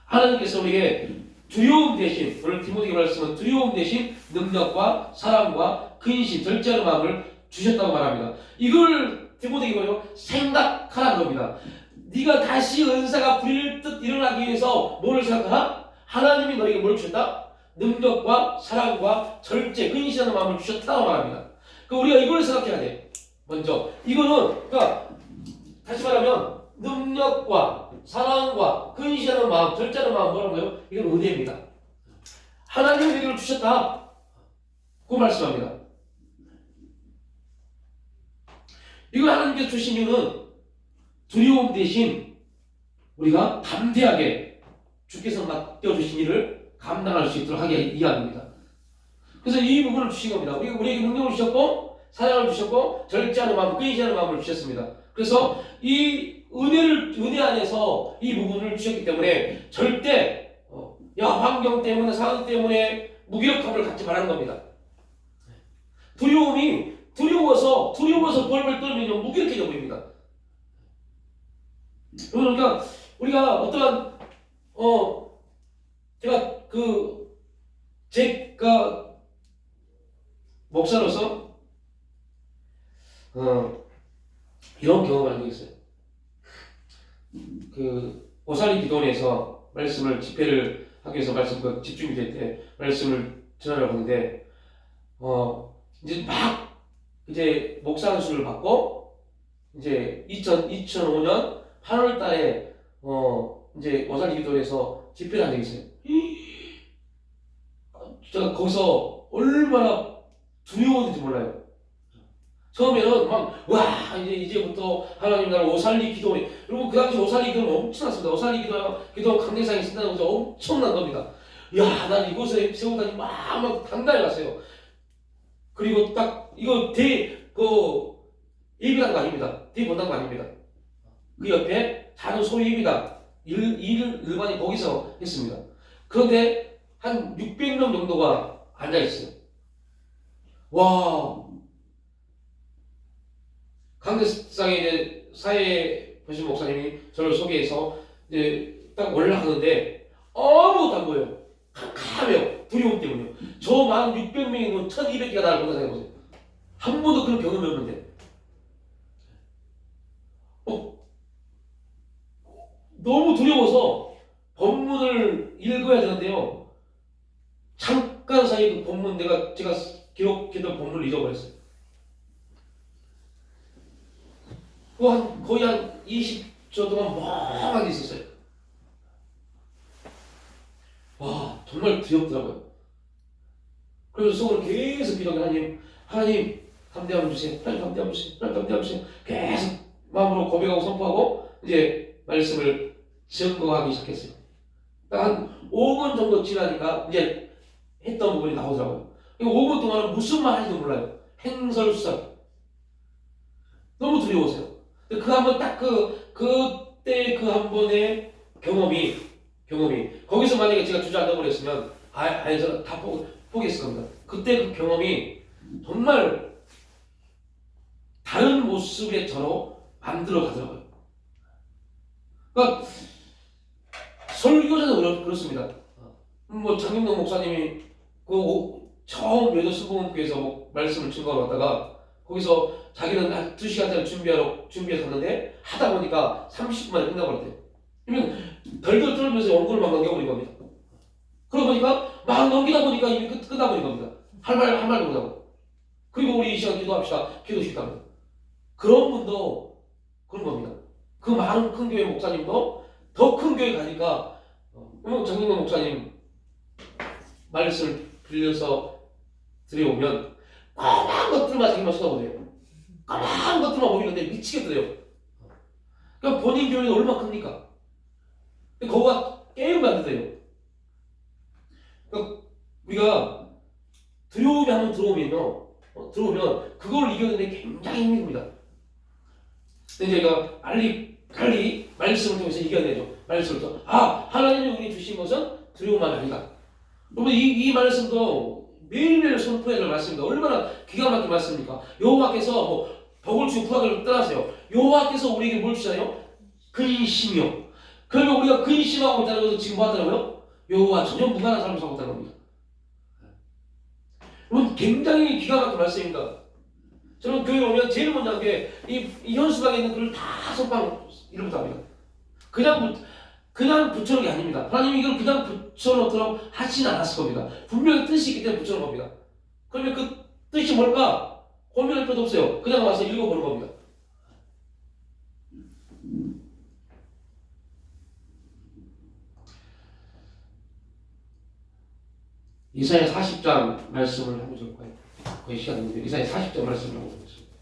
하나님께서 우리에게 두려움 대신, 오늘 디모데에게 말씀은 두려움 대신 능력과 사랑과 근신, 절제하는 마음을 주셨다고 말합니다. 이걸 디모데에게 뭐예요? 생각하라는 겁니다. 네가 다시 은사가 부릴 듯 일어나기 위해서 뭐를 생각하라? 하나님이 너에게 뭘 주셨다? 능력과 사랑과 절제, 근신하는 마음을 주셨다고 말합니다. 그러니까 우리가 이걸 생각해야 돼. 먼저 이거는 그러니까 다시 말하면 능력과 사랑과 근신하는 마음, 절제하는 마음 뭐라고요? 이건 은혜입니다. 하나님이 이걸 주셨다. 그 말씀합니다. 이걸 하나님께서 주신 이유는 두려움 대신 우리가 담대하게 주께서 맡겨주신 일을 감당할 수 있도록 하게 이해합니다. 그래서 이 부분을 주신 겁니다. 우리에게 능력을 주셨고 사랑을 주셨고 절제하는 마음, 근신하는 마음을 주셨습니다. 그래서 이 은혜 안에서 이 부분을 주셨기 때문에 절대 환경 때문에 상황 때문에 무기력함을 갖지 말라는 겁니다. 두려워서 벌벌 떨면요 무기력해져 보입니다. 그러니까 우리가 어떠한 제가 목사로서 이런 경험을 한 적이 있어요. 그 오살리 기도원에서 말씀을 집회를 하기 위해서 말씀 그 집중이 될 때 말씀을 전하려고 하는데 이제 막 이제 목사 안수를 받고 이제 2005년 8월 달에 이제 오살리 기도원에서 집회를 한 적이 있어요. 제가 거기서 얼마나 두려웠는지 몰라요. 처음에는 막, 와, 이제부터 하나님 나라 오살리 기도, 여러분, 그 당시 오살리 기도는 엄청났습니다. 오살리 기도 강대상에 쓴다는 것이 엄청난 겁니다. 야, 난 이곳에 세우다니 막 당당히 갔어요. 그리고 딱, 이거 예비단 거 아닙니다. 본단 거 아닙니다. 그 옆에 작은 소위 예비단, 일반이 거기서 했습니다. 그런데 한 600명 정도가 앉아있어요. 와, 강대상에 이제 사회 보신 목사님이 저를 소개해서 이제 딱 올라가는데 아무것도 안 보여요. 캄캄해요. 두려움 때문에요. 저 많은 600명이면 1200개가 나를 본다 생각해보세요. 한 번도 그런 경험이 없는데 너무 두려워서 본문을 읽어야 되는데요. 잠깐 사이 그 본문 제가 기록했던 본문을 잊어버렸어요. 거의 한 20초 동안 멍하게 있었어요. 와, 정말 두렵더라고요. 그래서 속으로 계속 기도하고 하나님 담대함 주세요. 하나님 담대함 주세요. 하나님 담대함 주세요. 계속 마음으로 고백하고 선포하고 이제 말씀을 증거하기 시작했어요. 딱 한 5분 정도 지나니까 이제 했던 부분이 나오더라고요. 5분 동안은 무슨 말 하는지도 몰라요. 행설수설. 너무 두려워서요. 그때 그 한 번의 경험이 거기서 만약에 제가 주저앉아 버렸으면 저는 다 포기했을 겁니다. 그때 그 경험이 정말 다른 모습의 저로 만들어 가더라고요. 그러니까 설교자도 그렇습니다. 장경동 목사님이 처음 외도수봉교에서 말씀을 증거하러 왔다가 거기서 자기는 한 2시간짜리 준비해서 갔는데 하다 보니까 30분 만에 끝나버렸대요. 그러면 덜덜 떨면서 원고를 막 넘겨버린 겁니다. 그러다 보니까 막 넘기다 보니까 이미 끝나버린 겁니다. 할 말도 못하고. 그리고 우리 이 시간 기도합시다. 기도시켰답니다. 그런 분도 그런 겁니다. 그 많은 큰 교회 목사님도 더 큰 교회 가니까 장경동 목사님 말씀을 빌려서 들여오면 까만 것들만 자기만 쳐다보세요. 까만 것들만 보이는데 미치겠더래요. 그러니까 본인 교회는 얼마나 큽니까? 거기가 게임을 안 되더래요. 그러니까 우리가 두려움이 한번 들어오면 그걸 이겨내는 게 굉장히 힘듭니다. 근데 제가 빨리 말씀을 통해서 이겨내죠. 말씀을 통해서 하나님이 우리 주신 것은 두려움만 아니다. 여러분 이 말씀도 매일매일 선포해야 될 말씀입니다. 얼마나 기가 막힌 말씀입니까? 여호와께서 덕을 주고 부하를 떠나세요. 여호와께서 우리에게 뭘 주잖아요? 근심이요. 그러면 우리가 근심하고 있다는 것은 지금 뭐 하더라고요? 여호와 전혀 무관한 삶을 살고 있다는 겁니다. 여러분 굉장히 기가 막힌 말씀입니다. 저는 교회 오면 제일 먼저 한 게 이 현수막에 있는 글을 다 선포하는 일부터 합니다. 그냥 붙여놓은 게 아닙니다. 하나님이 이걸 그냥 붙여놓도록 하진 않았을 겁니다. 분명히 뜻이 있기 때문에 붙여놓은 겁니다. 그러면 그 뜻이 뭘까? 고민할 필요도 없어요. 그냥 와서 읽어보는 겁니다. 이사야 40장 말씀을 한번 볼까요? 거의 시간 없는데 이사야 40장 말씀을 한번 보겠습니다.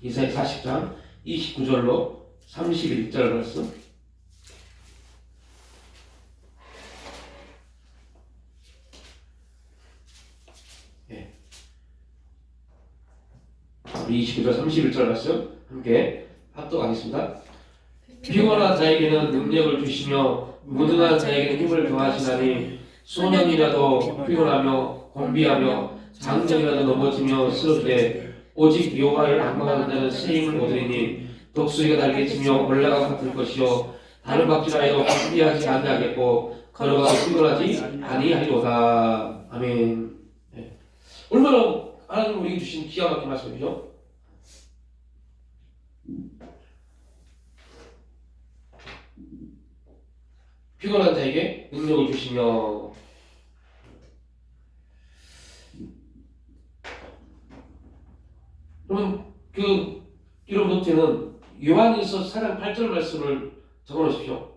이사야 40장 29절로 31절 말씀. 예. 29절 31절 말씀 함께 합독하겠습니다. 피곤한 자에게는 능력을 주시며 무능한 자에게는 힘을 더하시나니 소년이라도 피곤하며 곤비하며 장정이라도 넘어지며 쓰러지되 오직 여호와를 악망하는 자는 새 힘을 얻으리니 독수리가 날개치며 올라가 같을 것이요 다른 박쥐라도 곤비하지 아니하겠고 걸어가도 피곤하지 아니하리로다. 아멘. 네. 얼마나 하나님 우리에게 주신 기가 막힌 말씀이죠. 피곤한 자에게 능력을 주시며. 그러면 이런 노트는 요한일서 4장 8절 말씀을 적어놓으십시오.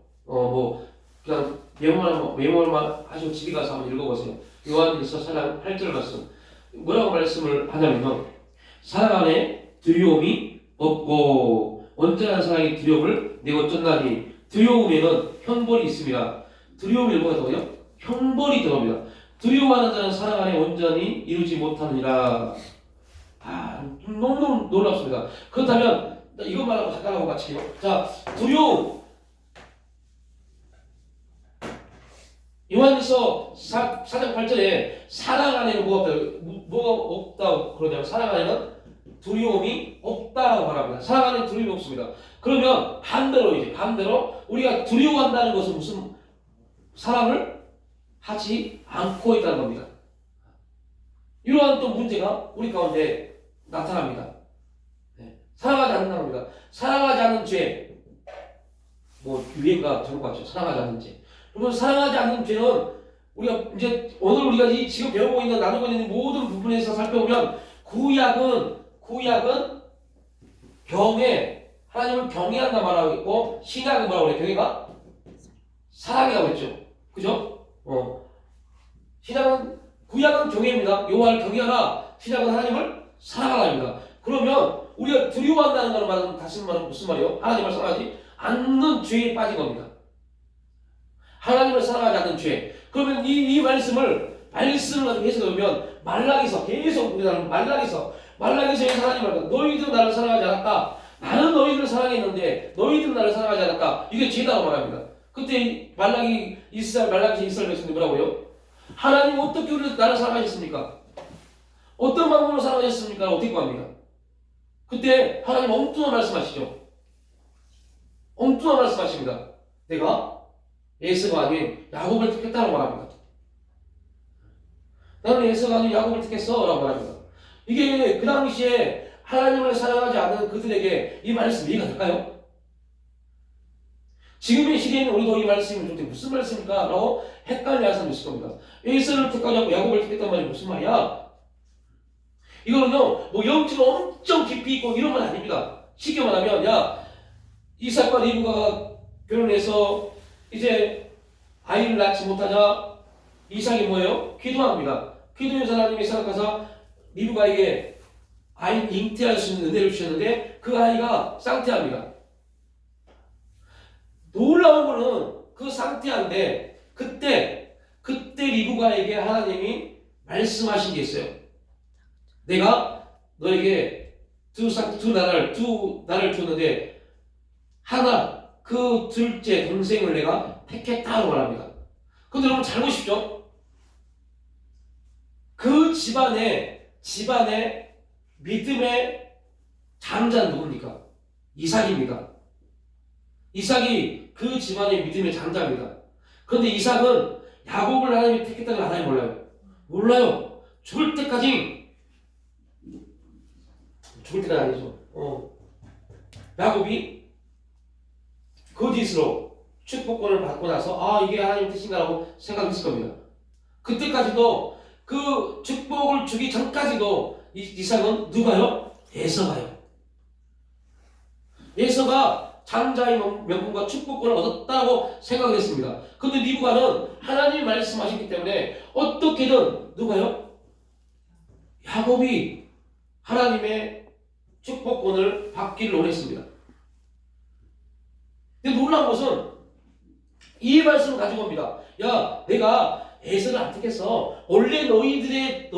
그냥 메모만 하시고 집에 가서 한번 읽어보세요. 요한일서 4장 8절 말씀. 뭐라고 말씀을 하냐면요. 사랑 안에 두려움이 없고 온전한 사랑이 두려움을 내고 쫓나니 두려움에는 형벌이 있습니다. 두려움이 뭐가 더워요? 형벌이 들어옵니다. 두려워하는 자는 사랑 안에 온전히 이루지 못하느니라. 너무너무 놀랍습니다. 그렇다면 이것만 하고 잠깐 하고 마칠게요. 자, 두려움. 요한일서 4장 8절에 사랑 안에는 뭐가 없다고 그러냐면 사랑 안에는 두려움이 없다라고 말합니다. 사랑 안에는 두려움이 없습니다. 그러면 반대로 우리가 두려워한다는 것은 무슨 사랑을 하지 않고 있다는 겁니다. 이러한 또 문제가 우리 가운데 나타납니다. 사랑하지 않는다는 겁니다. 사랑하지 않는 죄, 유행가 저런 거 같죠. 사랑하지 않는 죄. 그러면 사랑하지 않는 죄는 우리가 이제 오늘 우리가 지금 배우고 있는 나누고 있는 모든 부분에서 살펴보면 구약은 하나님을 경외한다 말하고 있고 신약은 뭐라고 그래요? 경외가 사랑이라고 했죠. 그죠? 구약은 경외입니다. 여호와를 경외하라. 신약은 하나님을 사랑하라입니다. 그러면 우리가 두려워한다는 것은 다시 말하면 무슨 말이에요? 하나님을 사랑하지 않는 죄에 빠진 겁니다. 하나님을 사랑하지 않는 죄. 그러면 이 말씀을 해석하면 말라기서 계속 우리나라는 말라기서 하나님 말까 너희들은 나를 사랑하지 않았다. 나는 너희들을 사랑했는데 너희들은 나를 사랑하지 않았다. 이게 죄다고 말합니다. 그때 말라기 이스라엘 백성들이 뭐라고요? 하나님 어떻게 나를 사랑하셨습니까? 어떤 방법으로 사랑하셨습니까? 어떻게 구합니까? 그때 하나님 엉뚱한 말씀하시죠. 엉뚱한 말씀하십니다. 내가 에서가 아닌 야곱을 택했다고 말합니다. 나는 에서가 아닌 야곱을 택했어 라고 말합니다. 이게 그 당시에 하나님을 사랑하지 않는 그들에게 이 말씀 이해가 될까요? 지금의 시대에는 우리도 이 말씀이 도대체 무슨 말씀입니까? 라고 헷갈려할 사람이 있을 겁니다. 에서를 택하지 않고 야곱을 택했단 말이 무슨 말이야? 이거는요 영적으로 엄청 깊이 있고 이런 건 아닙니다. 쉽게 말하면 이삭과 리브가가 결혼해서 이제 아이를 낳지 못하자 이삭이 뭐예요? 기도합니다. 기도해서 하나님이 생각하사 리브가에게 아이를 잉태할 수 있는 은혜를 주셨는데 그 아이가 쌍태합니다. 놀라운 거는 그 쌍태한데 그때 리브가에게 하나님이 말씀하신 게 있어요. 내가 너에게 두 나라를 줬는데 그 둘째 동생을 내가 택했다고 말합니다. 근데 여러분 잘 보십시오. 그 집안의 믿음의 장자는 누굽니까? 이삭입니다. 이삭이 그 집안의 믿음의 장자입니다. 그런데 이삭은 야곱을 하나님이 택했다는 걸 하나님 몰라요. 몰라요. 죽을 때까지 죽을 때가 아니죠. 야곱이 거짓으로 축복권을 받고 나서 이게 하나님 뜻인가라고 생각했을 겁니다. 그때까지도 그 축복을 주기 전까지도 이삭은 누가요? 에서가요. 에서가 장자의 명분과 축복권을 얻었다고 생각했습니다. 그런데 리브가는 하나님이 말씀하셨기 때문에 어떻게든 누가요? 야곱이 하나님의 축복권을 받기를 원했습니다. 근데 놀라운 것은 이 말씀을 가지고 옵니다. 내가 에서를 안 택했어. 원래 너희들의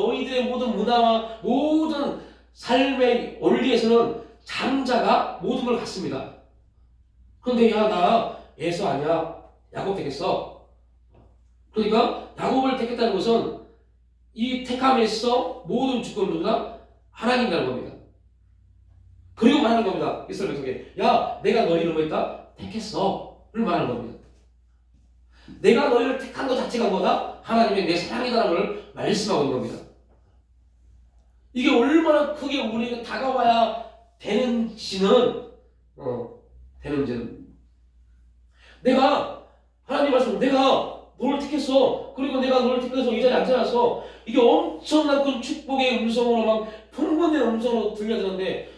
모든 문화와 모든 삶의 원리에서는 장자가 모든 걸 갖습니다. 그런데 나 에서 아니야. 야곱 택했어. 그러니까 야곱을 택했다는 것은 이 택함에서 모든 주권을 누구나 하나님이라는 겁니다. 그리고 말하는 겁니다. 이스라엘 백성에게 내가 너희를 뭐 했다? 택했어. 를 말하는 겁니다. 내가 너희를 택한 것 자체가 뭐다? 하나님의 내 사랑이다라는 걸 말씀하고 있는 겁니다. 이게 얼마나 크게 우리에게 다가와야 되는지는 내가 하나님 말씀, 내가 너를 택했어. 그리고 내가 너를 택해서 이 자리에 앉혀놨어. 이게 엄청난 큰 축복의 음성으로 막 풍부한 음성으로 들려드는데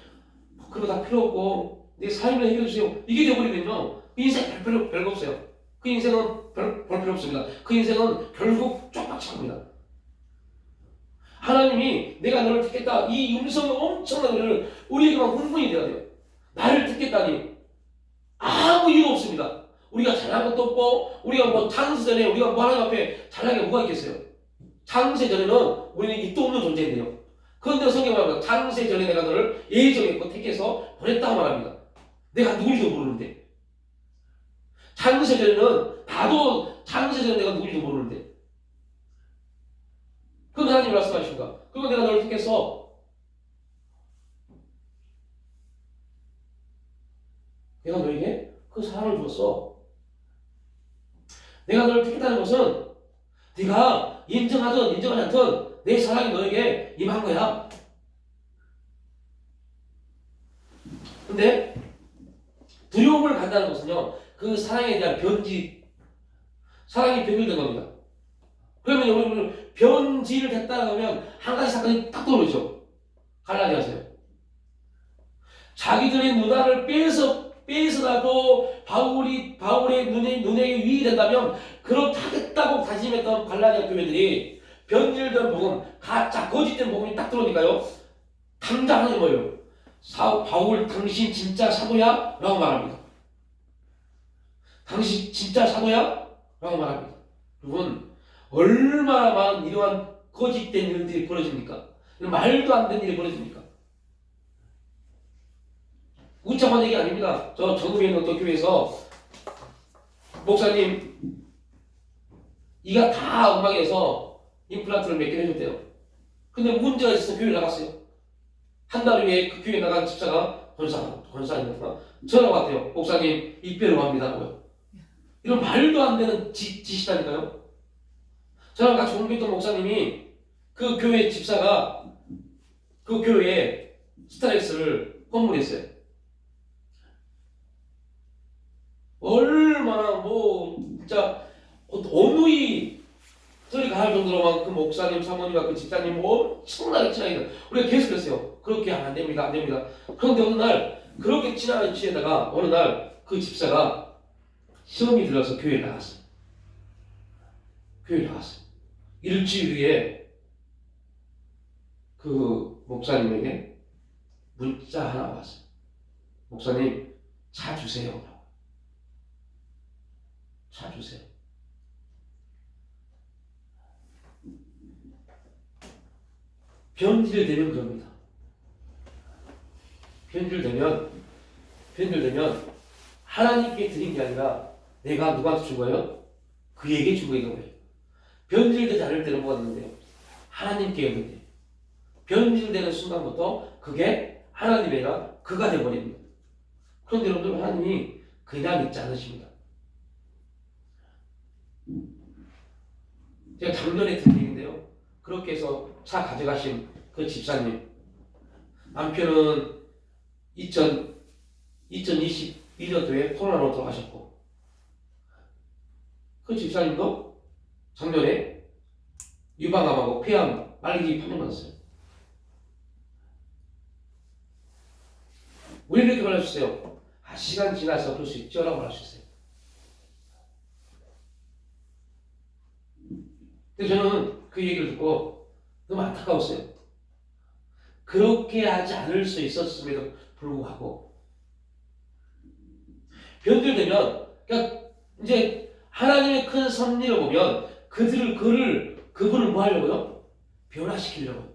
그거 다 필요 없고 내 삶을 해결해 주세요. 이게 되어버리면요, 그 인생 별거 없어요. 그 인생은 볼 필요 없습니다. 그 인생은 결국 쪽박치 겁니다. 하나님이 내가 너를 택했다, 이 음성이 엄청난 것을 우리에게만 흥분이 돼야 돼요. 나를 택했다니 아무 이유 없습니다. 우리가 잘한 것도 없고, 우리가 뭐 창세 전에 우리가 뭐 하나님 앞에 잘한 게 뭐가 있겠어요? 창세 전에는 우리는 입도 없는 존재인데요. 그런데 성경은 말합니다. 창세 전에 내가 너를 예정했고 택해서 보냈다고 말합니다. 내가 누군지도 모르는데. 창세 전에는 나도 창세 전에 내가 누군지도 모르는데. 그건 하나님이 말씀하십니까? 그리고 내가 너를 택해서 내가 너에게 그 사랑을 줬어. 내가 너를 택했다는 것은 네가 인정하든 인정하지 않든 내 사랑이 너에게 임한 거야. 근데 두려움을 갖는다는 것은요, 그 사랑에 대한 사랑이 변질된 겁니다. 그러면 여러분, 변질을 됐다고 하면 한 가지 사건이 딱 떠오르죠. 갈라디아서요. 자기들의 누나를 빼서라도 바울의 눈에 유익이 된다면 그렇게 하겠다고 다짐했던 갈라디아 교회들이 변질된 복음, 가짜 거짓된 복음이 딱 들어오니까요, 당장 하는 게 뭐예요? 바울, 당신 진짜 사도야? 라고 말합니다. 당신 진짜 사도야? 라고 말합니다. 여러분, 얼마나 많은 이러한 거짓된 일들이 벌어집니까? 말도 안 되는 일이 벌어집니까? 우창한 얘기 아닙니다. 저 전국에 있는 어떤 교회에서 목사님 이가 다 엉망해서 임플란트를 몇 개 해줬대요. 근데 문제가 있어서 교회를 나갔어요. 한 달 후에 그 교회 나간 집사가 권사님이었나? 전화가 왔대요. 목사님 입회로 합니다고요. 이런 말도 안 되는 짓이다니까요. 저랑 같이 공부했던 목사님이 그 교회 집사가 그 교회에 스타렉스를 건물했어요. 얼마나 진짜 어무이 소리 가할 정도로 그 목사님, 사모님과 그 집사님 엄청나게 친하게 우리가 계속 그랬어요. 그렇게 하면 안 됩니다, 안 됩니다. 그런데 어느 날 그렇게 친하게 지내다가 어느 날 그 집사가 시험이 들어서 교회에 나갔어요. 교회에 나갔어요. 일주일 후에 그 목사님에게 문자 하나 왔어요. 목사님, 차 주세요. 차 주세요. 변질되면 그럽니다. 변질되면 하나님께 드린 게 아니라 내가 누구한테 준 거예요? 그에게 준 거예요. 변질되지 않을 때는 뭐가 되는데요? 하나님께 있는데 변질되는 순간부터 그게 하나님의 아니라 그가 되어버립니다. 그런데 여러분들, 하나님이 그냥 있지 않으십니다. 제가 작년에 든 얘기인데요. 그렇게 해서 차 가져가신 그 집사님, 남편은 2022년도에 코로나로 돌아가셨고, 그 집사님도 작년에 유방암하고 폐암 말기 판정받았어요. 왜 이렇게 말하셨어요? 시간 지나서 그럴 수 있죠? 라고 말하셨어요. 근데 저는 그 얘기를 듣고 너무 안타까웠어요. 그렇게 하지 않을 수 있었음에도 불구하고 변질되면, 그러니까 이제 하나님의 큰 섭리를 보면 그분을 뭐 하려고요? 변화시키려고,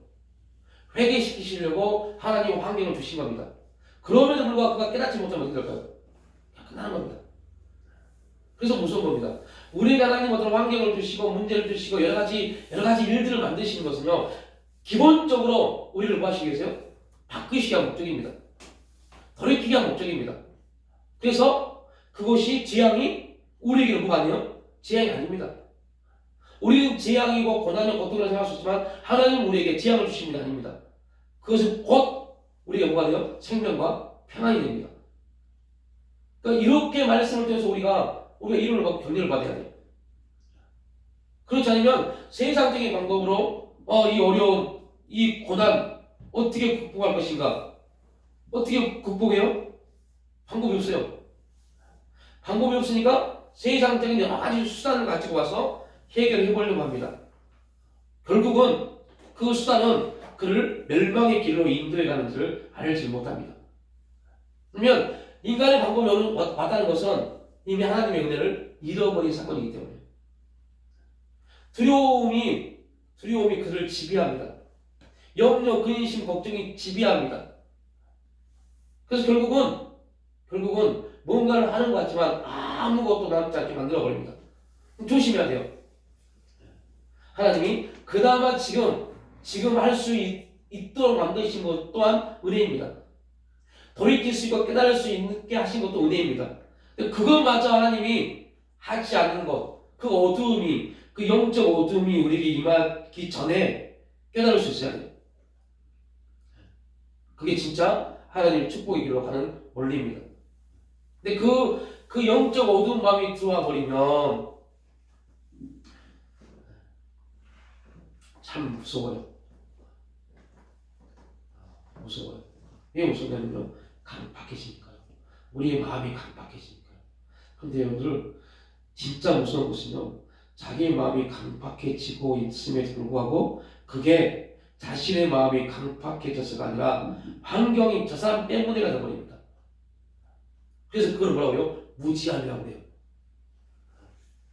회개시키시려고 하나님 환경을 주신 겁니다. 그럼에도 불구하고 그가 깨닫지 못하면 어떻게 될까요? 끝나는 겁니다. 그래서 무서운 겁니다. 우리가 하나님 어떤 환경을 주시고 문제를 주시고 여러 가지 일들을 만드시는 것은요, 기본적으로 우리를 뭐 하시기 위해서요? 바꾸시기 위한 목적입니다. 돌이키기 위한 목적입니다. 그래서 그것이 재앙이 우리에게는 뭐가 아니에요? 재앙이 아닙니다. 우리는 재앙이고 고난이고 고통을 생각할 수 있지만 하나님은 우리에게 재앙을 주시는 게 아닙니다. 그것은 곧 우리에게 뭐가 돼요? 생명과 평안이 됩니다. 그러니까 이렇게 말씀을 통해서 우리가 우리가 이론을 받고 격려를 받아야 돼요. 그렇지 않으면 세상적인 방법으로 이 어려운 이 고난 어떻게 극복할 것인가? 어떻게 극복해요? 방법이 없어요. 방법이 없으니까 세상적인 여러 가지 수단을 가지고 와서 해결해 보려고 합니다. 결국은 그 수단은 그를 멸망의 길로 인도해 가는 줄을 알지 못합니다. 그러면 인간의 방법이 왔다는 것은 이미 하나님의 은혜를 잃어버린 사건이기 때문에 두려움이 그를 지배합니다. 염려, 근심, 걱정이 지배합니다. 그래서 결국은 뭔가를 하는 것 같지만 아무것도 남지 않게 만들어버립니다. 조심해야 돼요. 하나님이 그나마 지금 할 수 있도록 만드신 것 또한 은혜입니다. 돌이킬 수 있고 깨달을 수 있게 하신 것도 은혜입니다. 그것마저 하나님이 하지 않는 것, 그 어두움이, 그 영적 어두움이 우리에게 임하기 전에 깨달을 수 있어야 돼요. 그게 진짜 하나님의 축복의 길로 가는 원리입니다. 근데 그 영적 어두운 마음이 들어와 버리면 참 무서워요. 무서워요. 왜 무섭냐면요. 강팍해지니까요. 우리의 마음이 강팍해지니까요. 그런데 여러분들 진짜 무서운 것은요. 자기의 마음이 강팍해지고 있음에도 불구하고 그게 자신의 마음이 강팍해져서가 아니라 환경이 저 사람 때문에가 되어버립니다. 그래서 그걸 뭐라고요? 무지함이라고 해요.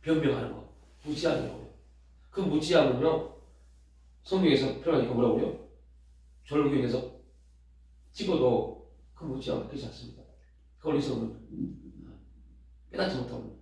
변명하는 거. 무지함이라고 해요. 그 무지함은요. 성경에서 표현하니까 뭐라고요? 졸부경에서 찍어도 그 무지함은 그렇지 않습니다. 그 어리석음은 깨닫지 못하고.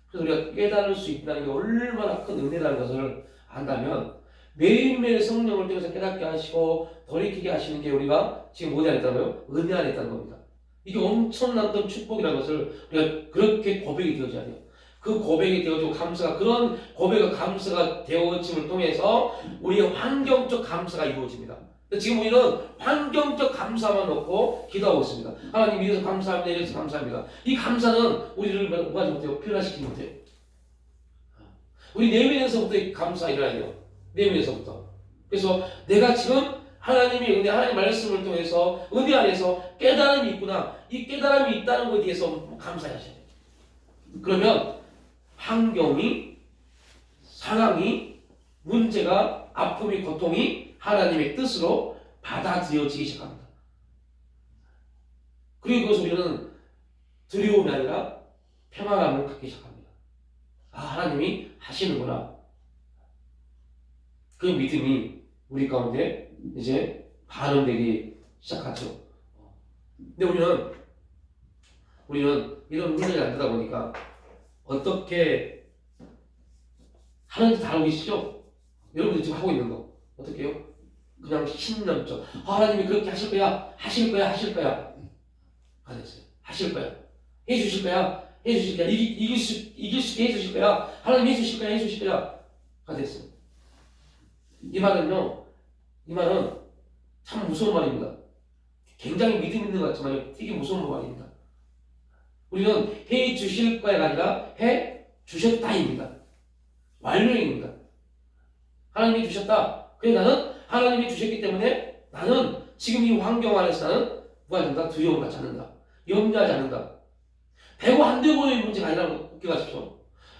그래서 우리가 깨달을 수 있다는 게 얼마나 큰 은혜라는 것을 안다면 매일매일 성령을 통해서 깨닫게 하시고 돌이키게 하시는 게 우리가 지금 어디 안에 있다고요? 은혜 안에 있다는 겁니다. 이게 엄청난 축복이라는 것을 우리가 그렇게 고백이 되어져야 돼요. 그 고백이 되어지고 감사가 그런 고백과 감사가 되어짐을 통해서 우리의 환경적 감사가 이루어집니다. 지금 우리는 환경적 감사만 놓고 기도하고 있습니다. 하나님 이래서 감사합니다. 이래서 감사합니다. 이 감사는 우리를 뭐 하지 못해요? 표현하시지 못해요. 우리 내면에서부터 감사가 일어나야 돼요. 내면에서부터. 그래서 내가 지금 하나님의 은혜, 하나님의 말씀을 통해서 은혜 안에서 깨달음이 있구나. 이 깨달음이 있다는 것에 대해서 감사하셔야 돼요. 그러면 환경이, 상황이, 문제가, 아픔이, 고통이 하나님의 뜻으로 받아들여지기 시작합니다. 그리고 그것을 우리는 두려움이 아니라 평안함을 갖기 시작합니다. 하나님이 하시는구나. 그 믿음이 우리 가운데 이제 반응되기 시작하죠. 근데 우리는 이런 훈련이 안 되다 보니까 어떻게 하는지 다 알고 계시죠? 여러분들 지금 하고 있는 거 어떻게 해요? 그냥 신념적 하나님이 그렇게 하실 거야 안 했어요. 하실 거야, 해주실 거야, 이길 수 있게 해주실 거야, 하나님 해주실 거야 가 됐어요. 이 말은 참 무서운 말입니다. 굉장히 믿음 있는 것 같지만 되게 무서운 말입니다. 우리는 해 주실 거야가 아니라 해 주셨다입니다. 완료입니다. 하나님이 주셨다. 그래서 나는 하나님이 주셨기 때문에 나는 지금 이 환경 안에서 나는 뭐가 된다? 두려움 갖지 않는다. 염려하지 않는다. 되고 안 되고의 문제가 아니라고 기억하십시오.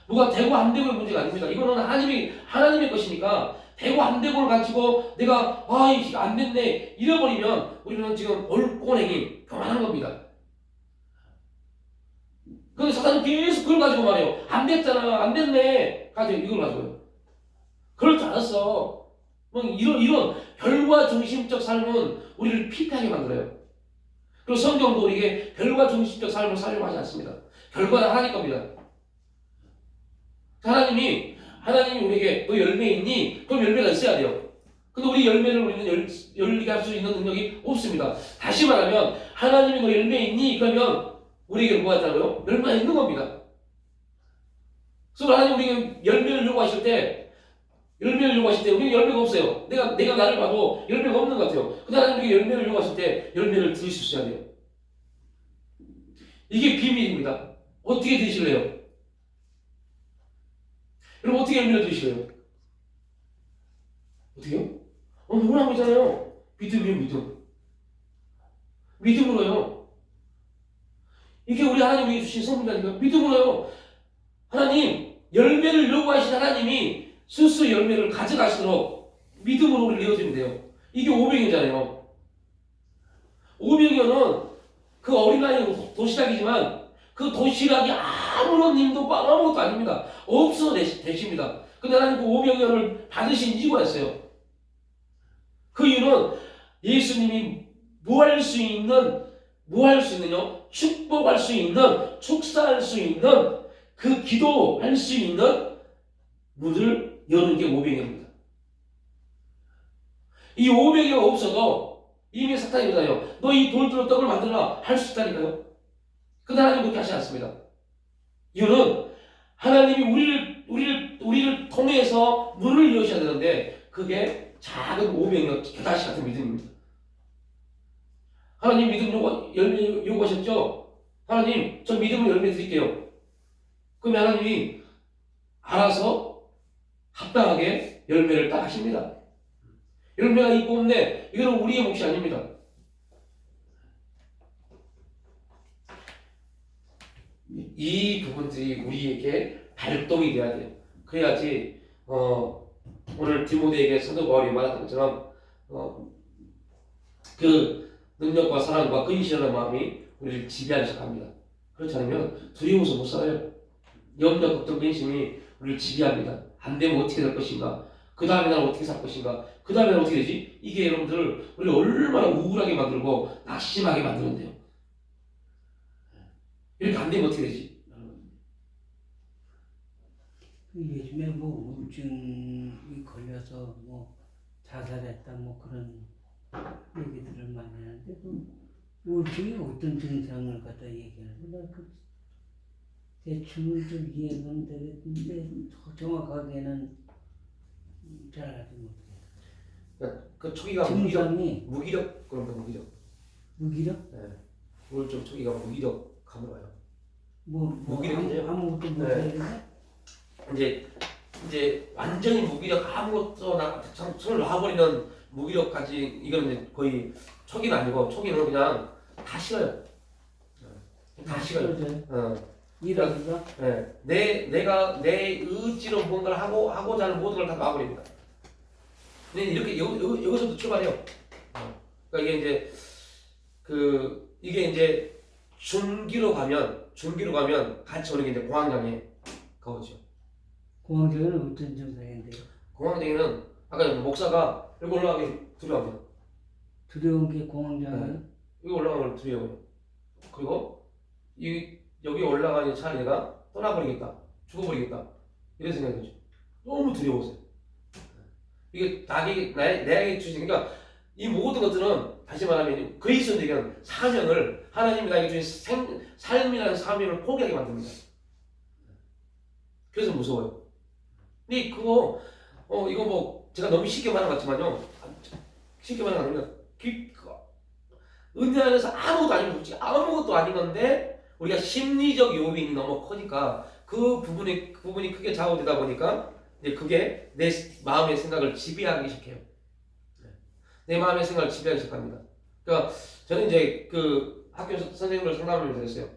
뭐가 되고 안 되고의 문제가 아닙니다. 이거는 하나님의 것이니까 되고 안 되고를 가지고 내가 이게 안 됐네 잃어버리면 우리는 지금 올꼬냉이 교만한 겁니다. 근데 사단은 계속 그걸 가지고 말해요. 안 됐잖아, 안 됐네 가지고 이걸 가지고요. 그럴 줄 알았어. 이런 결과 중심적 삶은 우리를 피폐하게 만들어요. 그리고 성경도 우리에게 결과 중심적 삶을 살려고 하지 않습니다. 결과는 하나님 겁니다. 하나님이 우리에게 너 열매 있니? 그럼 열매가 있어야 돼요. 근데 우리 열매를 우리는 열리게 할 수 있는 능력이 없습니다. 다시 말하면 하나님이 너 열매 있니? 그러면 우리에게 뭐가 있다고요? 열매가 있는 겁니다. 그래서 하나님 우리에게 열매를 요구하실 때 우리는 열매가 없어요. 내가 나를 봐도 열매가 없는 것 같아요. 근데 하나님 우리에게 열매를 요구하실 때 열매를 드실 수 있어야 돼요. 이게 비밀입니다. 어떻게 드실래요? 여러분 어떻게 열매를 드시래요? 어떻게요? 누구나 있잖아요. 믿음이요, 믿음. 믿음으로요. 이게 우리 하나님이 주신 선물이라니까요. 믿음으로요. 하나님, 열매를 요구하신 하나님이 스스로 열매를 가져가시도록 믿음으로 우리를 이어주면 돼요. 이게 오병이잖아요. 오병이어는 그 어린아이 도시락이지만 그 도시락이 아무런 힘도 아무것도 아닙니다. 없어도 되십니다. 근데 하나님 그 오병이어를 받으신 이유가 있어요. 그 이유는 예수님이 무할 수 있느냐? 축복할 수 있는, 축사할 수 있는, 그 기도할 수 있는 문을 여는 게 오병이어입니다. 이 오병이어가 없어도 이미 사탄이 그러잖아요. 너 이 돌들로 떡을 만들라 할 수 있다니까요. 근데 하나님 그렇게 하지 않습니다. 이유는 하나님이 우리를 통해서 문을 여셔야 되는데 그게 작은 오병이어 겨다시 같은 믿음입니다. 하나님 믿음 열매 요구하셨죠? 하나님 저 믿음으로 열매 드릴게요. 그러면 하나님이 알아서 합당하게 열매를 딱 하십니다. 열매가 있고 없네 이거는 우리의 몫이 아닙니다. 이 부분들이 우리에게 발동이 돼야 돼요. 그래야지 오늘 디모데에게 사도 바울이 말했던 것처럼 그 능력과 사랑과 근신하는 마음이 우리를 지배하기 시작합니다. 그렇지 않으면 두려워서 못 살아요. 염려, 걱정, 근심이 우리를 지배합니다. 안 되면 어떻게 될 것인가? 그 다음에 나는 어떻게 살 것인가? 그 다음에 어떻게 되지? 이게 여러분들 우리를 얼마나 우울하게 만들고 낙심하게 만드는데요. 이렇게 안 되면 어떻게 되지? 요즘에 뭐 우울증이 걸려서 뭐 자살했다 뭐 그런 얘기들을 많이 하는데 그 우울증이 어떤 증상을 갖다 얘기하는데 나그 대충 좀 이해는 되는데 정확하게는 잘 알지 못해요. 그 초기가 증상이 무기력 그런 거 무기력. 무기력? 네. 우울증 초기가 무기력감으로 와요. 뭐 무기력이죠? 아무것도 네. 못하는데 이제 완전히 무기력 아무것도 손을 놔버리는 무기력까지 이거는 이제 거의 초기는 아니고 초기는 그냥 다 싫어요. 다 싫어요. 이러니까 내가 내 의지로 뭔가를 하고자 하는 모든 걸 다 놔버립니다. 근데 이렇게 여기서부터 출발해요. 그러니까 이게 이제 중기로 가면 같이 오는 게 이제 공황장애 그거죠. 공황장애는 어떤 증상인데요? 공황장애는 아까 목사가 여기 올라가기 두려워합니다. 두려운 게 공황장애? 여기 올라가는 걸 두려워요. 그리고 여기 올라가는 차 내가 떠나버리겠다, 죽어버리겠다 이런 생각이 들죠. 너무 두려워서. 이게 나에게 주신 그러니까 이 모든 것들은 다시 말하면 그리스도인에게는 사명을 하나님이 나에게 주신 삶이라는 사명을 포기하게 만듭니다. 그래서 무서워요. 근데 이거 뭐 제가 너무 쉽게 말한 것 같지만요. 쉽게 말한 거 아닙니다. 은혜 안에서 아무것도 아닌 건데 우리가 심리적 요인이 너무 커니까 그 부분이 크게 좌우되다 보니까 이제 그게 내 마음의 생각을 지배하기 시작해요. 내 마음의 생각을 지배하기 시작합니다. 그러니까 저는 이제 그 학교 선생님들 상담을 드렸어요.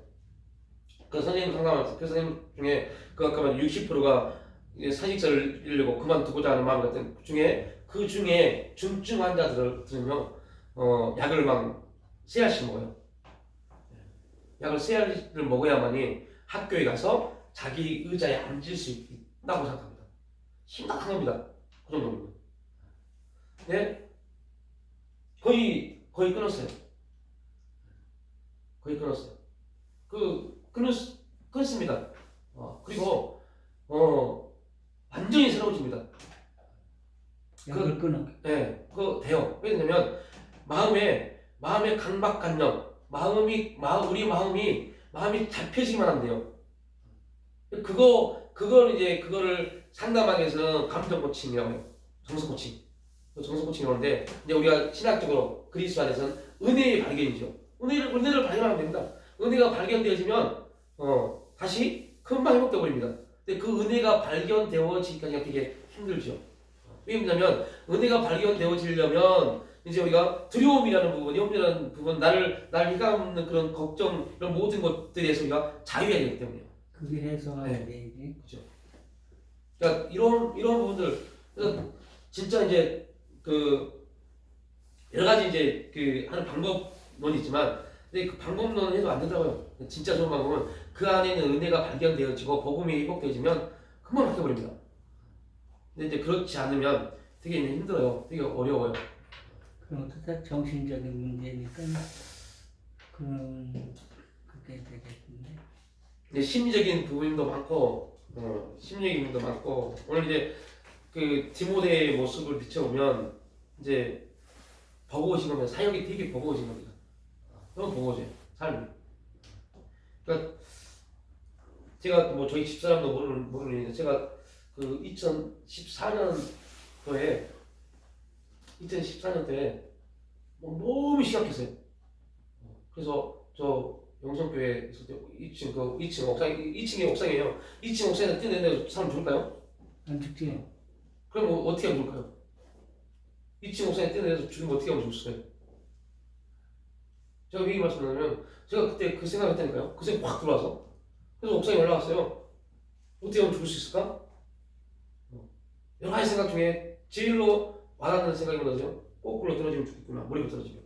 그 선생님 중에 그 아까 말 60%가 사직서를 읽으려고 그만두고자 하는 마음 같은 그 중에 중증 환자들은요 약을 막 세 알씩 먹어요. 약을 세 알을 먹어야만이 학교에 가서 자기 의자에 앉을 수 있다고 생각합니다. 심각한 겁니다. 그 정도면. 네, 거의 끊었어요. 끊습니다. 그리고 완전히 새로워집니다. 약을 끊어. 네, 돼요. 왜냐면 마음의 강박관념, 우리 마음이 잡혀지기만 하면 돼요. 그거를 상담하기 위해서는 감정 코칭이라고 해요. 정서 코칭이라고 하는데 이제 우리가 신학적으로 그리스도 안에서는 은혜의 발견이죠. 은혜를 발견하면 됩니다. 은혜가 발견되어지면 다시 금방 회복돼 버립니다. 근데 그 은혜가 발견되어지기까지가 되게 힘들죠. 왜냐면 은혜가 발견되어지려면 이제 우리가 두려움이라는 부분, 염려라는 부분, 날 휘감는 그런 걱정, 이런 모든 것들에서 우리가 자유해야 되기 때문에요. 그게 해소하는 네. 얘기. 그죠. 그러니까 이런 부분들, 그래서 진짜 이제 그 여러 가지 이제 그 하는 방법론이 있지만, 근데 그 방법론은 해도 안 된다고요. 진짜 좋은 방법은 그 안에 있는 은혜가 발견되어지고 복음이 회복되어지면 금방 바뀌어버립니다. 근데 이제 그렇지 않으면 되게 힘들어요. 되게 어려워요. 그런 것도 다 정신적인 문제니까 그게 되겠는데. 근데 심리적인 부분도 많고, 심리적인 부분도 많고, 오늘 이제 그 디모데의 모습을 비춰보면 이제 버거우신 겁니다. 사역이 되게 버거우신 겁니다. 너무 버거워져요, 삶이. 그러니까 제가 뭐 저희 집사람도 모르는데 제가 그 2014년도에 너무 심각했어요. 그래서 저 영성교회 있을 때 2층 옥상 2층이 옥상이에요. 2층 옥상에서 뛰는데 사람 죽을까요? 안 죽지? 그럼 뭐 어떻게 하면 죽을까요? 2층 옥상에 뛰는데서 죽으면 어떻게 하면 죽었어요? 제가 왜 이 말씀드리냐면 제가 그때 그 생각했다니까요. 그 생각 확 들어와서 그래서 옥상에 올라갔어요. 어떻게 하면 죽을 수 있을까? 여러 가지 생각 중에 제일로 와닿는 생각이 뭐죠? 거꾸로 떨어지면 죽겠구나. 머리가 떨어지면.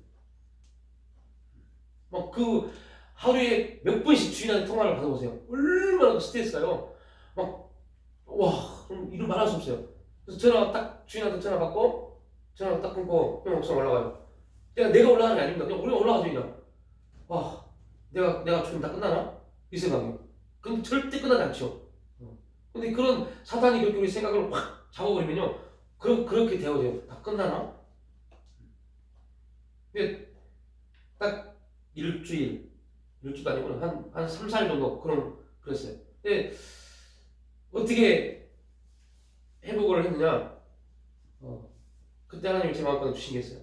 막 그 하루에 몇 번씩 주인한테 통화를 받아보세요. 얼마나 그 스트레스가요. 막 와, 그럼 이루 말할 수 없어요. 그래서 주인한테 전화 받고 전화 딱 끊고 그냥 옥상 올라가요. 내가 올라가는 게 아닙니다. 그냥 우리가 올라가죠 그냥. 와, 내가 주인 다 끝나나? 이 생각이요. 근데 절대 끝나지 않죠. 근데 그런 사탄이 그렇게 우리 생각을 확 잡아버리면요. 그렇게 되어져요. 다 끝나나? 근데 딱 일주일도 아니고 한 3, 4일 정도 그랬어요. 근데 어떻게 회복을 했느냐? 그때 하나님이 제 마음속에 주신 게 있어요.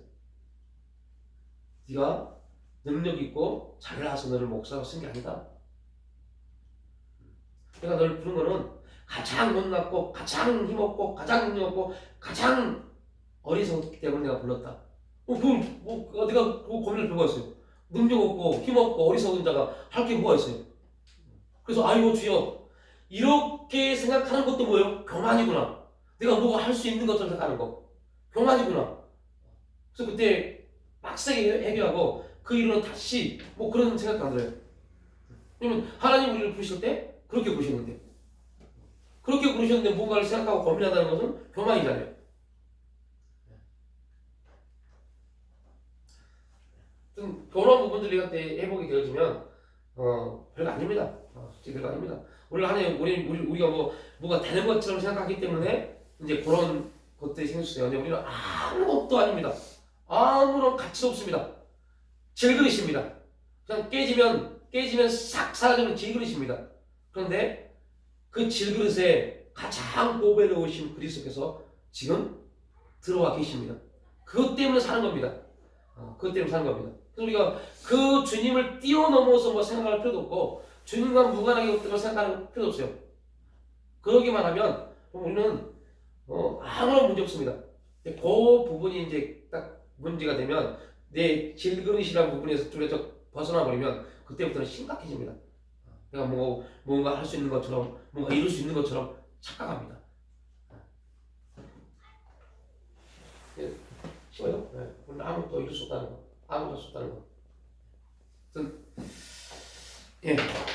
네가 능력 있고 잘나서 너를 목사로 쓴 게 아니다. 내가 너를 부른 거는 가장 못났고 가장 힘없고 가장 능력 없고 가장 어리석기 때문에 내가 불렀다. 내가 고민을 배고 있어요. 능력 없고 힘 없고 어리석은 자가 할 게 뭐가 있어요. 그래서 아이고 주여 이렇게 생각하는 것도 뭐예요? 교만이구나. 내가 뭐가 할 수 있는 것처럼 생각하는 거 교만이구나. 그래서 그때 빡세게 해결하고 그 이후로 다시 뭐 그런 생각도 안 들어요. 왜냐면 하나님 우리를 부르실 때 그렇게 부르셨는데 그렇게 부르셨는데 뭔가를 생각하고 고민한다는 것은 교만이잖아요. 좀 그런 부분들이 한테 회복이 되어지면 별거 아닙니다. 솔직히 별거 아닙니다. 오늘 한 해 우리가 뭐가 되는 것처럼 생각하기 때문에 이제 그런 것들이 생겼어요. 근데 우리는 아무것도 아닙니다. 아무런 가치도 없습니다. 질그릇입니다. 그냥 깨지면 싹 사라지는 질그릇입니다. 그런데 그 질그릇에 가장 보배로우신 그리스도께서 지금 들어와 계십니다. 그것 때문에 사는 겁니다. 그것 때문에 사는 겁니다. 그래서 우리가 그 주님을 뛰어넘어서 뭐 생각할 필요도 없고 주님과 무관하게 생각할 필요도 없어요. 그러기만 하면 우리는 아무런 문제 없습니다. 그 부분이 이제 딱 문제가 되면 내 질그릇이라는 부분에서 좀에서 벗어나 버리면 그때부터는 심각해집니다. 내가 뭔가 할 수 있는 것처럼 뭔가 이룰 수 있는 것처럼 착각합니다. 쉬워요? 네. 우리는 아무것도 이룰 수 없다는 거, 아무것도 할 수 없다는 거.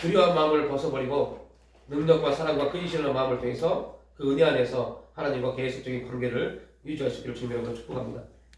두려운 마음을 벗어버리고 능력과 사랑과 근신의 마음을 통해서 그 은혜 안에서 하나님과 계속적인 관계를 유지할 수 있기를 주님의 이름으로 축복합니다.